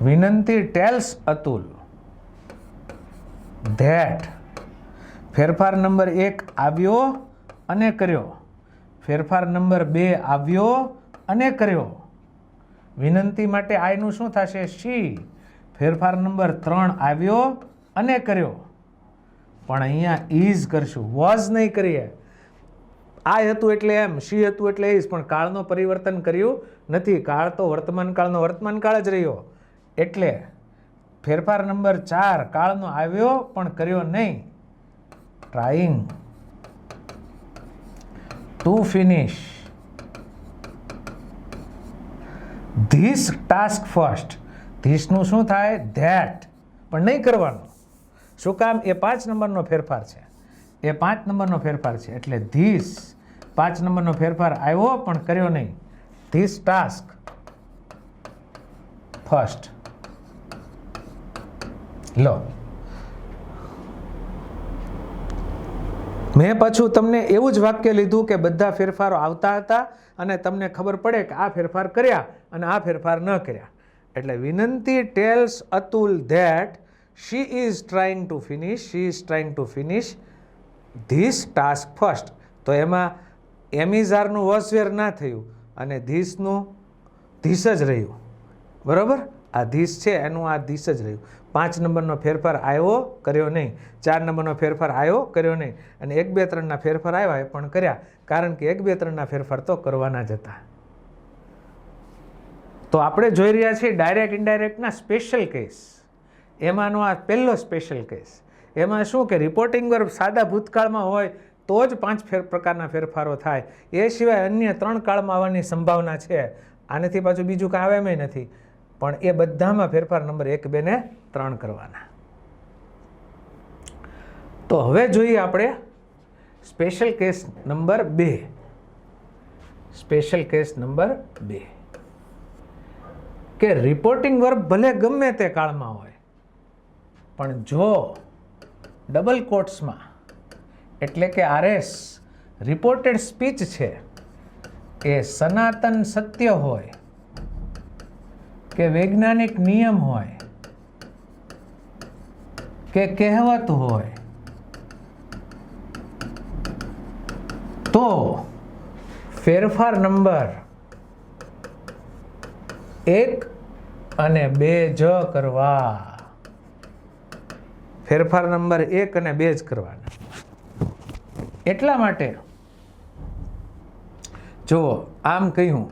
વિનંતી ટેલ્સ અતુલ ધેટ ફેરફાર નંબર 1 આવ્યો અને કર્યો, ફેરફાર નંબર 2 આવ્યો અને કર્યો. વિનંતી માટે આઈનું શું થશે? શી. ફેરફાર નંબર 3 આવ્યો અને કર્યો. પણ અહીંયા ઇઝ કરશું, વોઝ નહીં કરીએ. આ હતું એટલે એમ, શી હતું એટલે ઇઝ, પણ કાળનો પરિવર્તન કર્યું નથી. કાળ તો વર્તમાન કાળનો વર્તમાન કાળ જ રહ્યો. એટલે ફેરફાર નંબર 4 કાળનો આવ્યો પણ કર્યો નહીં. Trying to finish this task first. ધીસનું શું થાય? ધેટ. પણ નહીં કરવાનું. શું કામ? એ 5 નંબરનો ફેરફાર છે. એ 5 નંબરનો ફેરફાર છે. એટલે ધીસ 5 નંબરનો ફેરફાર આવ્યો પણ કર્યો નહીં. This task first. લો, મેં પાછું તમને એવું જ વાક્ય લીધું કે બધા ફેરફારો આવતા હતા અને તમને ખબર પડે કે આ ફેરફાર કર્યા અને આ ફેરફાર ન કર્યા. એટલે વિનંતી tells Atul that she is trying to finish, she is trying to finish this task first. તો એમાં એમિઝારનું વોઝવેર ના થયું અને ધીસનું ધીસ જ રહ્યું. બરાબર? આ ધીસ છે એનું આ ધીસ જ રહ્યું. 5 નંબરનો ફેરફાર આવ્યો કર્યો નહીં, 4 નંબરનો ફેરફાર આવ્યો કર્યો નહીં, અને 1, 2, 3ના ફેરફાર આવ્યા એ પણ કર્યા. કારણ કે 1, 2, 3ના ફેરફાર તો કરવાના જ હતા. તો આપણે જોઈ રહ્યા છીએ ડાયરેક્ટ ઇનડાયરેક્ટના સ્પેશિયલ કેસ. એમાંનો આ પહેલો સ્પેશિયલ કેસ. એમાં શું કે રિપોર્ટિંગ વર્બ સાદા ભૂતકાળમાં હોય તો જ 5 પ્રકારના ફેરફારો થાય. એ સિવાય અન્ય 3 કાળમાં આવવાની સંભાવના છે. આનાથી પાછું બીજું કાંઈ આવે એમ નથી. પણ એ બધામાં ફેરફાર નંબર 1, 2 ને 3 કરવાના. તો હવે જોઈએ આપણે special case number 2. Special case number 2 કે રિપોર્ટિંગ વર્બ ભલે ગમે તે કાળમાં હોય પણ જો ડબલ કોટ્સમાં એટલે કે RS રિપોર્ટેડ સ્પીચ છે એ સનાતન સત્ય હોય કે વૈજ્ઞાનિક નિયમ હોય કે કહેવત હોય તો ફેરફાર નંબર 1 અને 2 જ કરવા. ફેરફાર નંબર 1 અને 2 જ કરવાના. એટલા માટે જુઓ, આમ કહ્યું,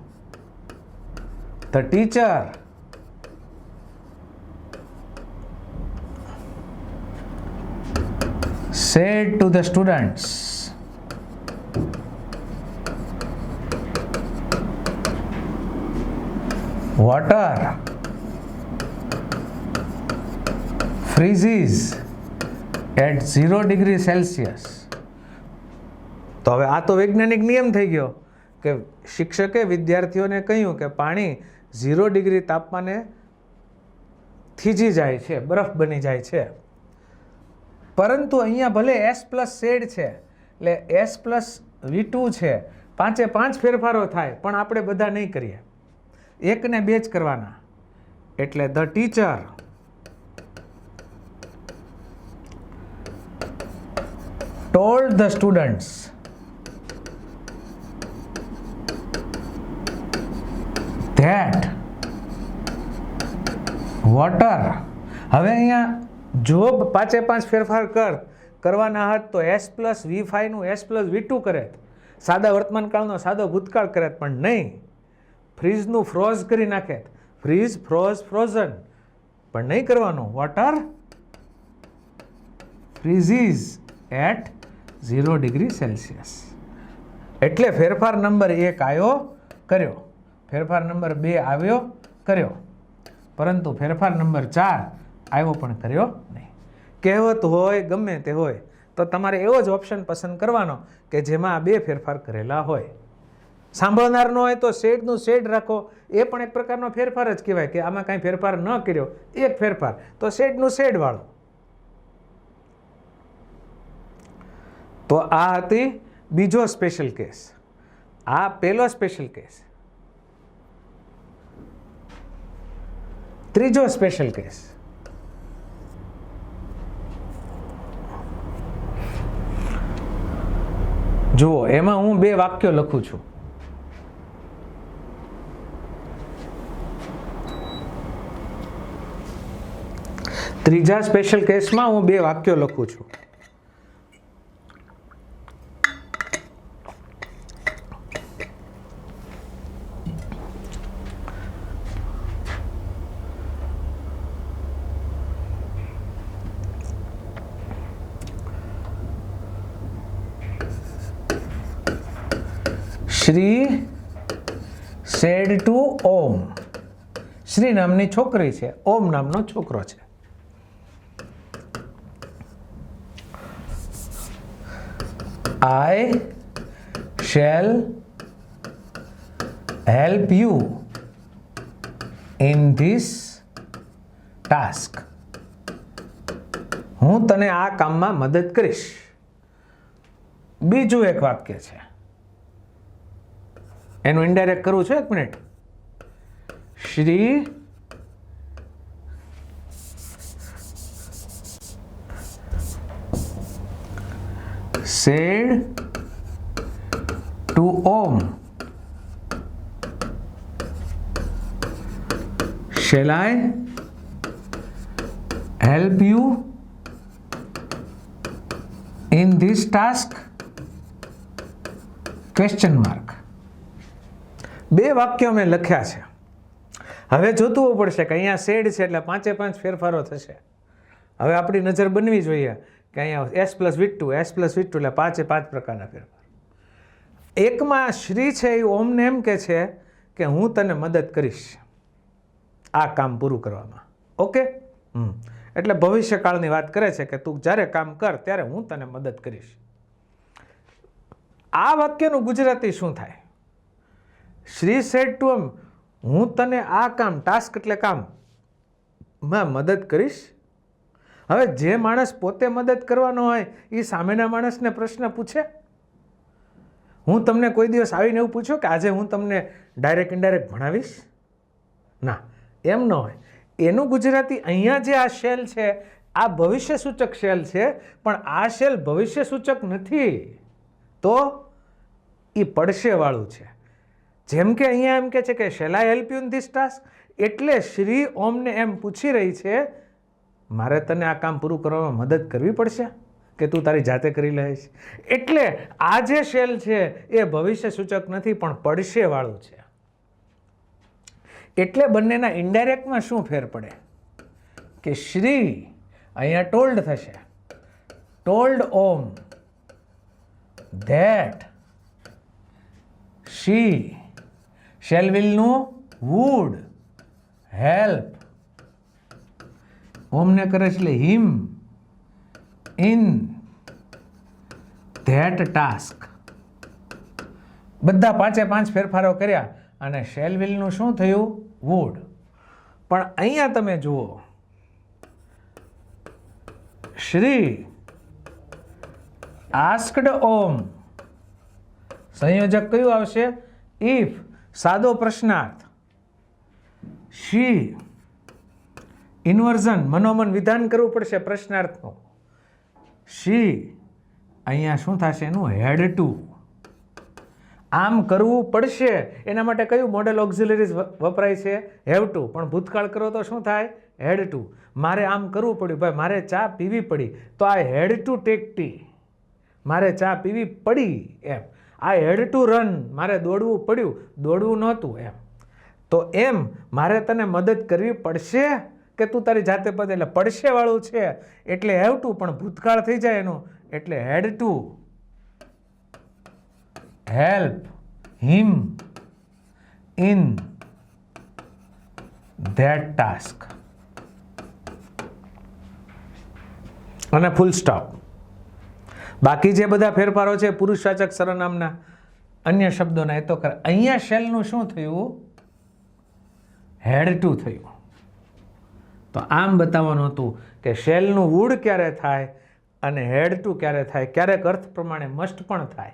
the teacher said to the students, water freezes at 0 degree Celsius. તો હવે આ તો વૈજ્ઞાનિક નિયમ થઈ ગયો કે શિક્ષકે વિદ્યાર્થીઓને કહ્યું કે પાણી 0 ડિગ્રી તાપમાને થીજી જાય છે, બરફ બની જાય છે. પરંતુ અહીંયા ભલે S પ્લસ સેડ છે એટલે S પ્લસ V2 છે, 5 ફેરફારો થાય પણ આપણે બધા નહીં કરીએ. 1 ને 2 જ કરવાના. એટલે the teacher told the students that water. હવે અહીંયા જો 5 ફેરફાર કરવાના હોત તો S પ્લસ V5 નું S પ્લસ V2 કરે, સાદા વર્તમાન કાળનો સાદો ભૂતકાળ કરે, પણ નહીં. ફ્રીઝનું ફ્રોઝ કરી નાખે, ફ્રીઝ ફ્રોઝ ફ્રોઝન, પણ નહીં કરવાનું. Water freezes at 0 degree Celsius. એટલે ફેરફાર નંબર 1 આવ્યો કર્યો, ફેરફાર નંબર 2 આવ્યો કર્યો, પરંતુ ફેરફાર નંબર 4 આવ્યો પણ કર્યો નહીં. કહેવત હોય ગમે તે હોય તો તમારે એવો જ ઓપ્શન પસંદ કરવાનો કે જેમાં આ બે ફેરફાર કરેલા હોય. સાંભળનાર નો હોય તો શેડનું શેડ રાખો, એ પણ એક પ્રકારનો ફેરફાર જ કહેવાય કે આમાં કાંઈ ફેરફાર ન કર્યો, એક ફેરફાર તો શેડનું શેડ વાળો. તો આ હતી બીજો સ્પેશિયલ કેસ, આ પહેલો સ્પેશિયલ કેસ. ત્રીજો સ્પેશિયલ કેસ, જુઓ એમાં હું બે વાક્યો લખું છું. ત્રીજા સ્પેશિયલ કેસમાં હું બે વાક્યો લખું છું. શ્રી સેડ ટુ ઓમ. શ્રી નામની છોકરી છે, ઓમ નામનો છોકરો છે. I shall help you in this task. હું તને આ કામમાં મદદ કરીશ. બીજું એક વાક્ય છે, એનું ઇનડાયરેક્ટ કરવું છે. એક minute. Shri said to Om, shall I help you in this task? Question mark. બે વાક્યો મેં લખ્યા છે. હવે જોતું પડશે કે અહીંયા સેડ છે એટલે 5 5 ફેરફારો થશે. હવે આપણી નજર બનવી જોઈએ કે અહીંયા S + V2 એટલે 5 5 પ્રકારના ફેરફાર. એકમાં શ્રી છે એ ઓમને એમ કે છે કે હું તને મદદ કરીશ આ કામ પૂરું કરવામાં. ઓકે, એટલે ભવિષ્યકાળની વાત કરે છે કે તું જ્યારે કામ કર ત્યારે હું તને મદદ કરીશ. આ વાક્યનું ગુજરાતી શું થાય? શ્રી સેડ ટુ ઓમ, હું તને આ કામ, ટાસ્ક એટલે કામ, માં મદદ કરીશ. હવે જે માણસ પોતે મદદ કરવાનો હોય એ સામેના માણસને પ્રશ્ન પૂછે? હું તમને કોઈ દિવસ આવીને એવું પૂછ્યું કે આજે હું તમને ડાયરેક્ટ ઇનડાયરેક્ટ ભણાવીશ? ના, એમ ન હોય. એનું ગુજરાતી અહીંયા જે આ શેલ છે આ ભવિષ્ય સૂચક શેલ છે, પણ આ શેલ ભવિષ્ય સૂચક નથી, તો એ પડશે વાળું છે. જેમ કે અહીંયા એમ કે છે કે shall I help you in this task, એટલે શ્રી ઓમને એમ પૂછી રહી છે મારે તને આ કામ પૂરું કરવામાં મદદ કરવી પડશે કે તું તારી જાતે કરી લઈશ? એટલે આ જે શેલ છે એ ભવિષ્ય સૂચક નથી પણ પડશે વાળું છે. એટલે બંનેના ઇનડાયરેક્ટમાં શું ફેર પડે કે શ્રી અહીંયા ટોલ્ડ થશે, told Om that she shall વિલનું વુડ હેલ્પ, ઓમને કરે છે એટલે હિમ ઇન ધેટ ટાસ્ક. બધા 5 5 ફેરફારો કર્યા અને શેલ વિલનું શું થયું? વુડ. પણ અહીંયા તમે જુઓ, શ્રી આસ્કડ ઓમ, સંયોજક કયું આવશે? ઇફ, સાદો પ્રશ્નાર્થ. શી ઇન્વર્ઝન, મનોમન વિધાન કરવું પડશે પ્રશ્નાર્થનું. શી અહીંયા શું થશે? એનું હેડ ટુ. આમ કરવું પડશે એના માટે કયું મોડેલ ઓક્ઝિલરીઝ વપરાય છે? Have to. પણ ભૂતકાળ કરો તો શું થાય? હેડ ટુ. મારે આમ કરવું પડ્યું, ભાઈ મારે ચા પીવી પડી, તો આ હેડ ટુ ટેક ટી. મારે ચા પીવી પડી એમ. આ હેડ ટુ રન, મારે દોડવું પડ્યું, દોડવું નહોતું એમ. તો એમ મારે તને મદદ કરવી પડશે કે તું તારી જાતે પદ, એટલે પડશે વાળું છે એટલે હેવ ટુ, પણ ભૂતકાળ થઈ જાય એનું એટલે had to help him in that task. અને ફૂલ સ્ટોપ. બાકી જે બધા ફેરફારો છે પુરુષવાચક સર્વનામના અન્ય શબ્દોના એ તો કરે. અહીંયા શેલનું શું થયું? હેડ ટુ થયું. તો આમ બતાવવાનું હતું કે શેલનું વુડ ક્યારે થાય અને હેડ ટુ ક્યારે થાય. ક્યારેક અર્થ પ્રમાણે મસ્ટ પણ થાય.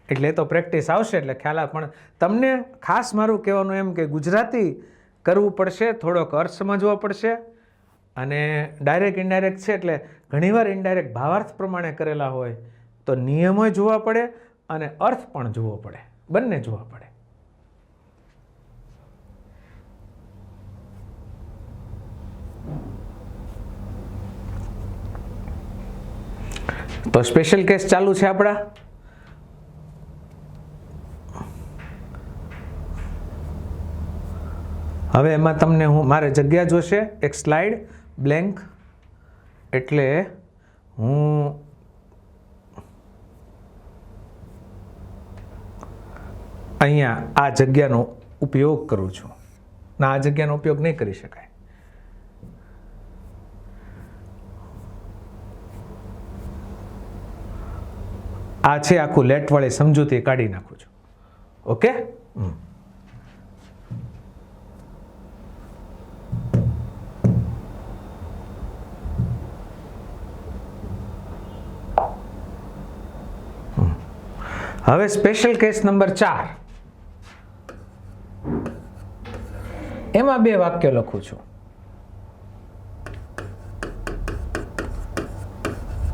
એટલે એ તો પ્રેક્ટિસ આવશે એટલે ખ્યાલ આવે. પણ તમને ખાસ મારું કહેવાનું એમ કે ગુજરાતી કરવું પડશે, થોડોક અર્થ સમજવો પડશે. અને ડાયરેક્ટ ઇનડાયરેક્ટ છે એટલે ઘણીવાર ઇનડાયરેક્ટ ભાવાર્થ પ્રમાણે કરેલા હોય તો નિયમો જોવા પડે અને અર્થ પણ જોવો પડે, બંને જોવા પડે. તો સ્પેશિયલ કેસ ચાલુ છે આપણા. હવે એમાં તમને મારે જગ્યા જોશે, એક સ્લાઇડ બ્લેન્ક. એટલે હું અહીંયા આ જગ્યાનો ઉપયોગ કરું છું. ના, આ જગ્યાનો ઉપયોગ નહીં કરી શકાય. આ છે આખું લેટવાળી સમજૂતી કાઢી નાખું છું. ઓકે. હવે સ્પેશિયલ કેસ નંબર 4. એમાં 2 વાક્યો લખું છું.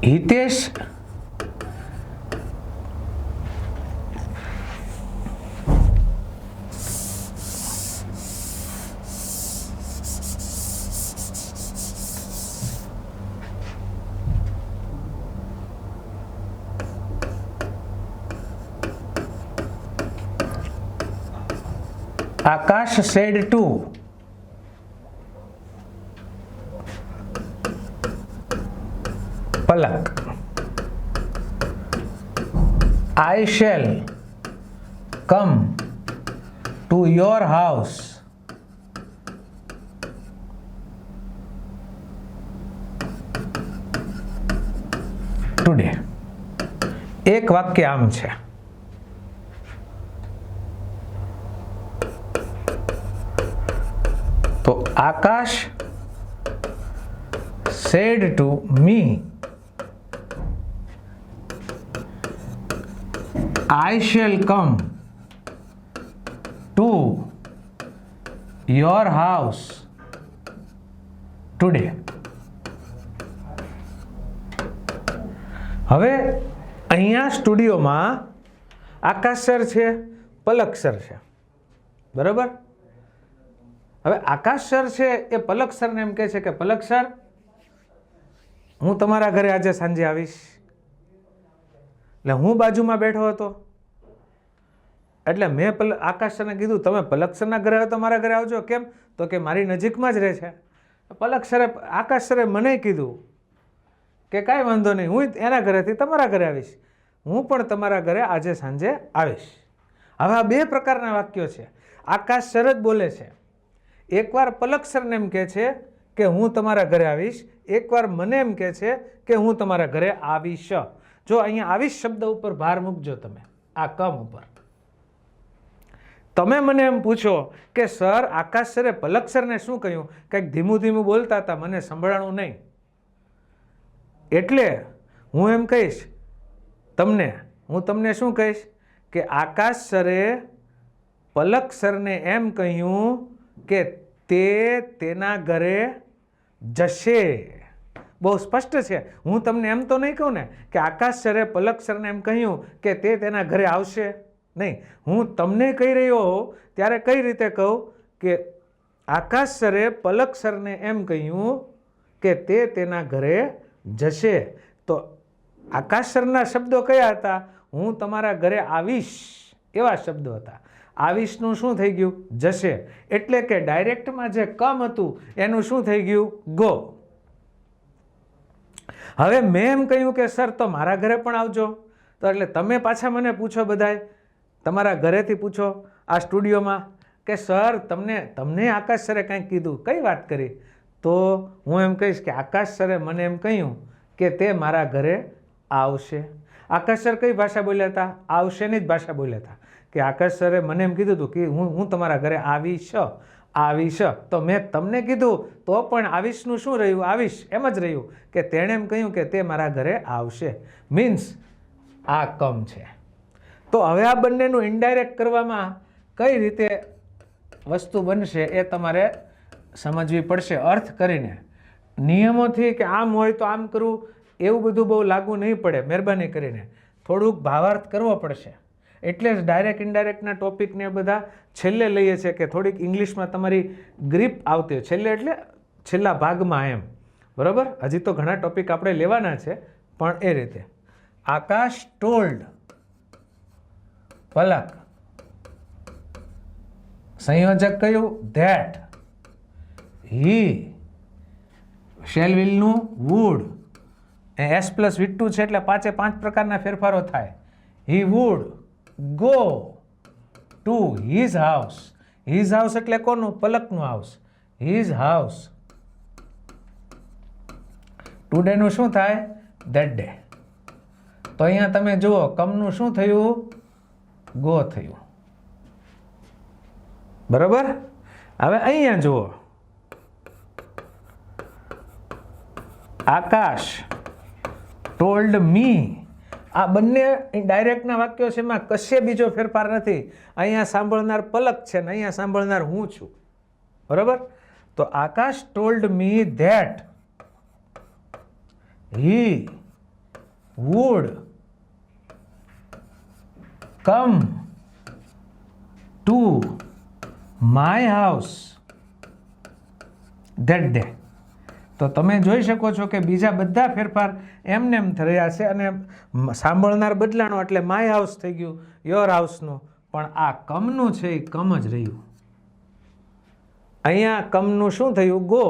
Hitesh Akash said to Palak, I shall come to your house today. એક વાક્ય આમ છે. તો આકાશ said to me, I shall come to your house today. હવે અહીંયા સ્ટુડિયોમાં આકાશ સર છે, પલક સર છે, બરાબર. હવે આકાશ સર છે એ પલક સરને એમ કહે છે કે પલક સર, હું તમારા ઘરે આજે સાંજે આવીશ. એટલે હું બાજુમાં બેઠો હતો એટલે મેં આકાશ સરને કીધું તમે પલક સરના ઘરે આવે તો મારા ઘરે આવજો. કેમ? તો કે મારી નજીકમાં જ રહે છે. પલક સરે આકાશ સરે મને કીધું કે કાંઈ વાંધો નહીં, હું એના ઘરેથી તમારા ઘરે આવીશ. હું પણ તમારા ઘરે આજે સાંજે આવીશ. હવે આ 2 પ્રકારના વાક્યો છે. આકાશ સર જ બોલે છે. એકવાર પલક સરને એમ કહે છે કે હું તમારા ઘરે આવીશ, એકવાર મને એમ કહે છે કે હું તમારા ઘરે આવીશ. જો અહીંયા આવીશ શબ્દ ઉપર ભાર મૂકજો તમે, આ કમ ઉપર. તમે મને એમ પૂછો કે સર આકાશ સરે પલક સરને શું કહ્યું? કંઈક ધીમું ધીમું બોલતા હતા, મને સંભળાણું નહીં. એટલે હું એમ કહીશ તમને, હું તમને શું કહીશ કે આકાશ સરે પલક સરને એમ કહ્યું કે તે તેના ઘરે જશે. બહુ સ્પષ્ટ છે. હું તમને એમ તો નહીં કહું ને કે આકાશ સરે પલક સરને એમ કહ્યું કે તે તેના ઘરે આવશે. નહીં, હું તમને કહી રહ્યો હોઉં ત્યારે કઈ રીતે કહું કે આકાશ સરે પલક સરને એમ કહ્યું કે તે તેના ઘરે જશે. તો આકાશ સરના શબ્દો કયા હતા? હું તમારા ઘરે આવીશ એવા શબ્દો હતા. આવીશનું શું થઈ ગયું? જશે. એટલે કે ડાયરેક્ટમાં જે કમ હતું એનું શું થઈ ગયું? ગો. હવે મેં એમ કહ્યું કે સર તો મારા ઘરે પણ આવજો. તો એટલે તમે પાછા મને પૂછો, બધાય તમારા ઘરેથી પૂછો આ સ્ટુડિયોમાં કે સર તમને આકાશ સરે કંઈક કીધું, કઈ વાત કરી? તો તો હું એમ કહીશ કે આકાશ સરે મને એમ કહ્યું કે તે મારા ઘરે આવશે. આકાશ સર કઈ ભાષા બોલ્યા હતા? આવશેની જ ભાષા બોલ્યા હતા. કે આકાશ સરે મને એમ કીધું હતું કે હું તમારા ઘરે આવીશ. તો મેં તમને કીધું તો પણ આવીશનું શું રહ્યું? આવીશ એમ જ રહ્યું કે તેણે એમ કહ્યું કે તે મારા ઘરે આવશે. મીન્સ આ કમ છે. તો હવે આ બંનેનું ઇનડાયરેક્ટ કરવામાં કઈ રીતે વસ્તુ બનશે એ તમારે સમજવી પડશે. અર્થ કરીને નિયમોથી કે આમ હોય તો આમ કરવું એવું બધું બહુ લાગુ નહીં પડે. મહેરબાની કરીને થોડુંક ભાવાર્થ કરવો પડશે. એટલે જ ડાયરેક્ટ ઇનડાયરેક્ટના ટોપિકને બધા છેલ્લે લઈએ છીએ કે થોડીક ઇંગ્લિશમાં તમારી ગ્રીપ આવતી હોય. છેલ્લે એટલે છેલ્લા ભાગમાં એમ. બરાબર? હજી તો ઘણા ટોપિક આપણે લેવાના છે, પણ એ રીતે આકાશ ટોલ્ડ પલક, સંયોજક કયું? ધેટ. હી શેલવિલનું વુડ, એસ પ્લસ V2 છે એટલે 5 પ્રકારના ફેરફારો થાય. He would go to his house. His house એટલે કોનું? પલકનું હાઉસ. His house. ટુડેનું શું થાય? That day. તો અહીંયા તમે જુઓ કમનું શું થયું? ગો થયું. બરાબર? હવે અહીંયા જુઓ આકાશ ટોલ્ડ મી. આ બંને ડાયરેક્ટના વાક્યો છે, એમાં કશે બીજો ફેરફાર નથી. અહીંયા સાંભળનાર પલક છે ને અહીંયા સાંભળનાર હું છું. બરાબર? તો Akash told me that he would come to my house that day. તો તમે જોઈ શકો છો કે બીજા બધા ફેરફાર એમને એમ થયા છે અને સાંભળનાર બદલાણો એટલે માય હાઉસ થઈ ગયું, યોર હાઉસનું. પણ આ કમનું છે એ કમ જ રહ્યું. અહીંયા કમનું શું થયું? ગો.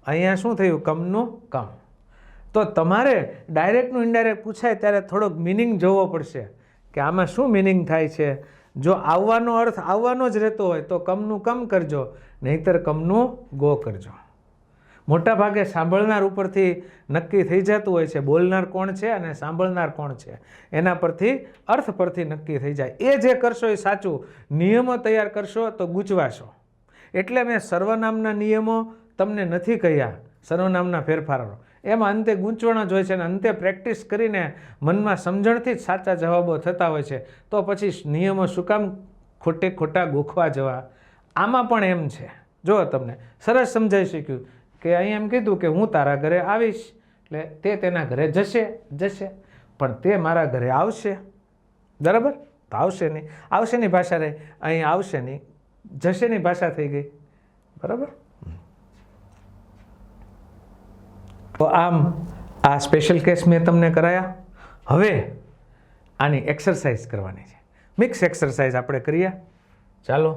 અહીંયા શું થયું? કમનું કમ. તો તમારે ડાયરેક્ટનું ઇનડાયરેક્ટ પૂછાય ત્યારે થોડોક મિનિંગ જોવો પડશે કે આમાં શું મિનિંગ થાય છે. જો આવવાનો અર્થ આવવાનો જ રહેતો હોય તો કમનું કમ કરજો, નહીંતર કમનું ગો કરજો. મોટા ભાગે સાંભળનાર ઉપરથી નક્કી થઈ જતું હોય છે બોલનાર કોણ છે અને સાંભળનાર કોણ છે, એના પરથી અર્થ પરથી નક્કી થઈ જાય. એ જે કરશો એ સાચું. નિયમો તૈયાર કરશો તો ગૂંચવાશો. એટલે મેં સર્વનામના નિયમો તમને નથી કહ્યા, સર્વનામના ફેરફારો. એમાં અંતે ગૂંચવણ જ હોય છે અને અંતે પ્રેક્ટિસ કરીને મનમાં સમજણથી જ સાચા જવાબો થતા હોય છે. તો પછી નિયમો શું કામ ખોટા ગોખવા જવા? આમાં પણ એમ છે. જો તમને સરસ સમજાઈ શક્યું કે અહીં એમ કીધું કે હું તારા ઘરે આવીશ એટલે તે તેના ઘરે જશે, પણ તે મારા ઘરે આવશે. બરાબર? તો આવશે નહીં. આવશેની ભાષા રહે, અહીં આવશે નહીં, જશેની ભાષા થઈ ગઈ. બરાબર? તો આમ આ સ્પેશિયલ કેસ મેં તમને કરાયા. હવે આની એક્સરસાઇઝ કરવાની છે. મિક્સ એક્સરસાઇઝ આપણે કરીએ. ચાલો.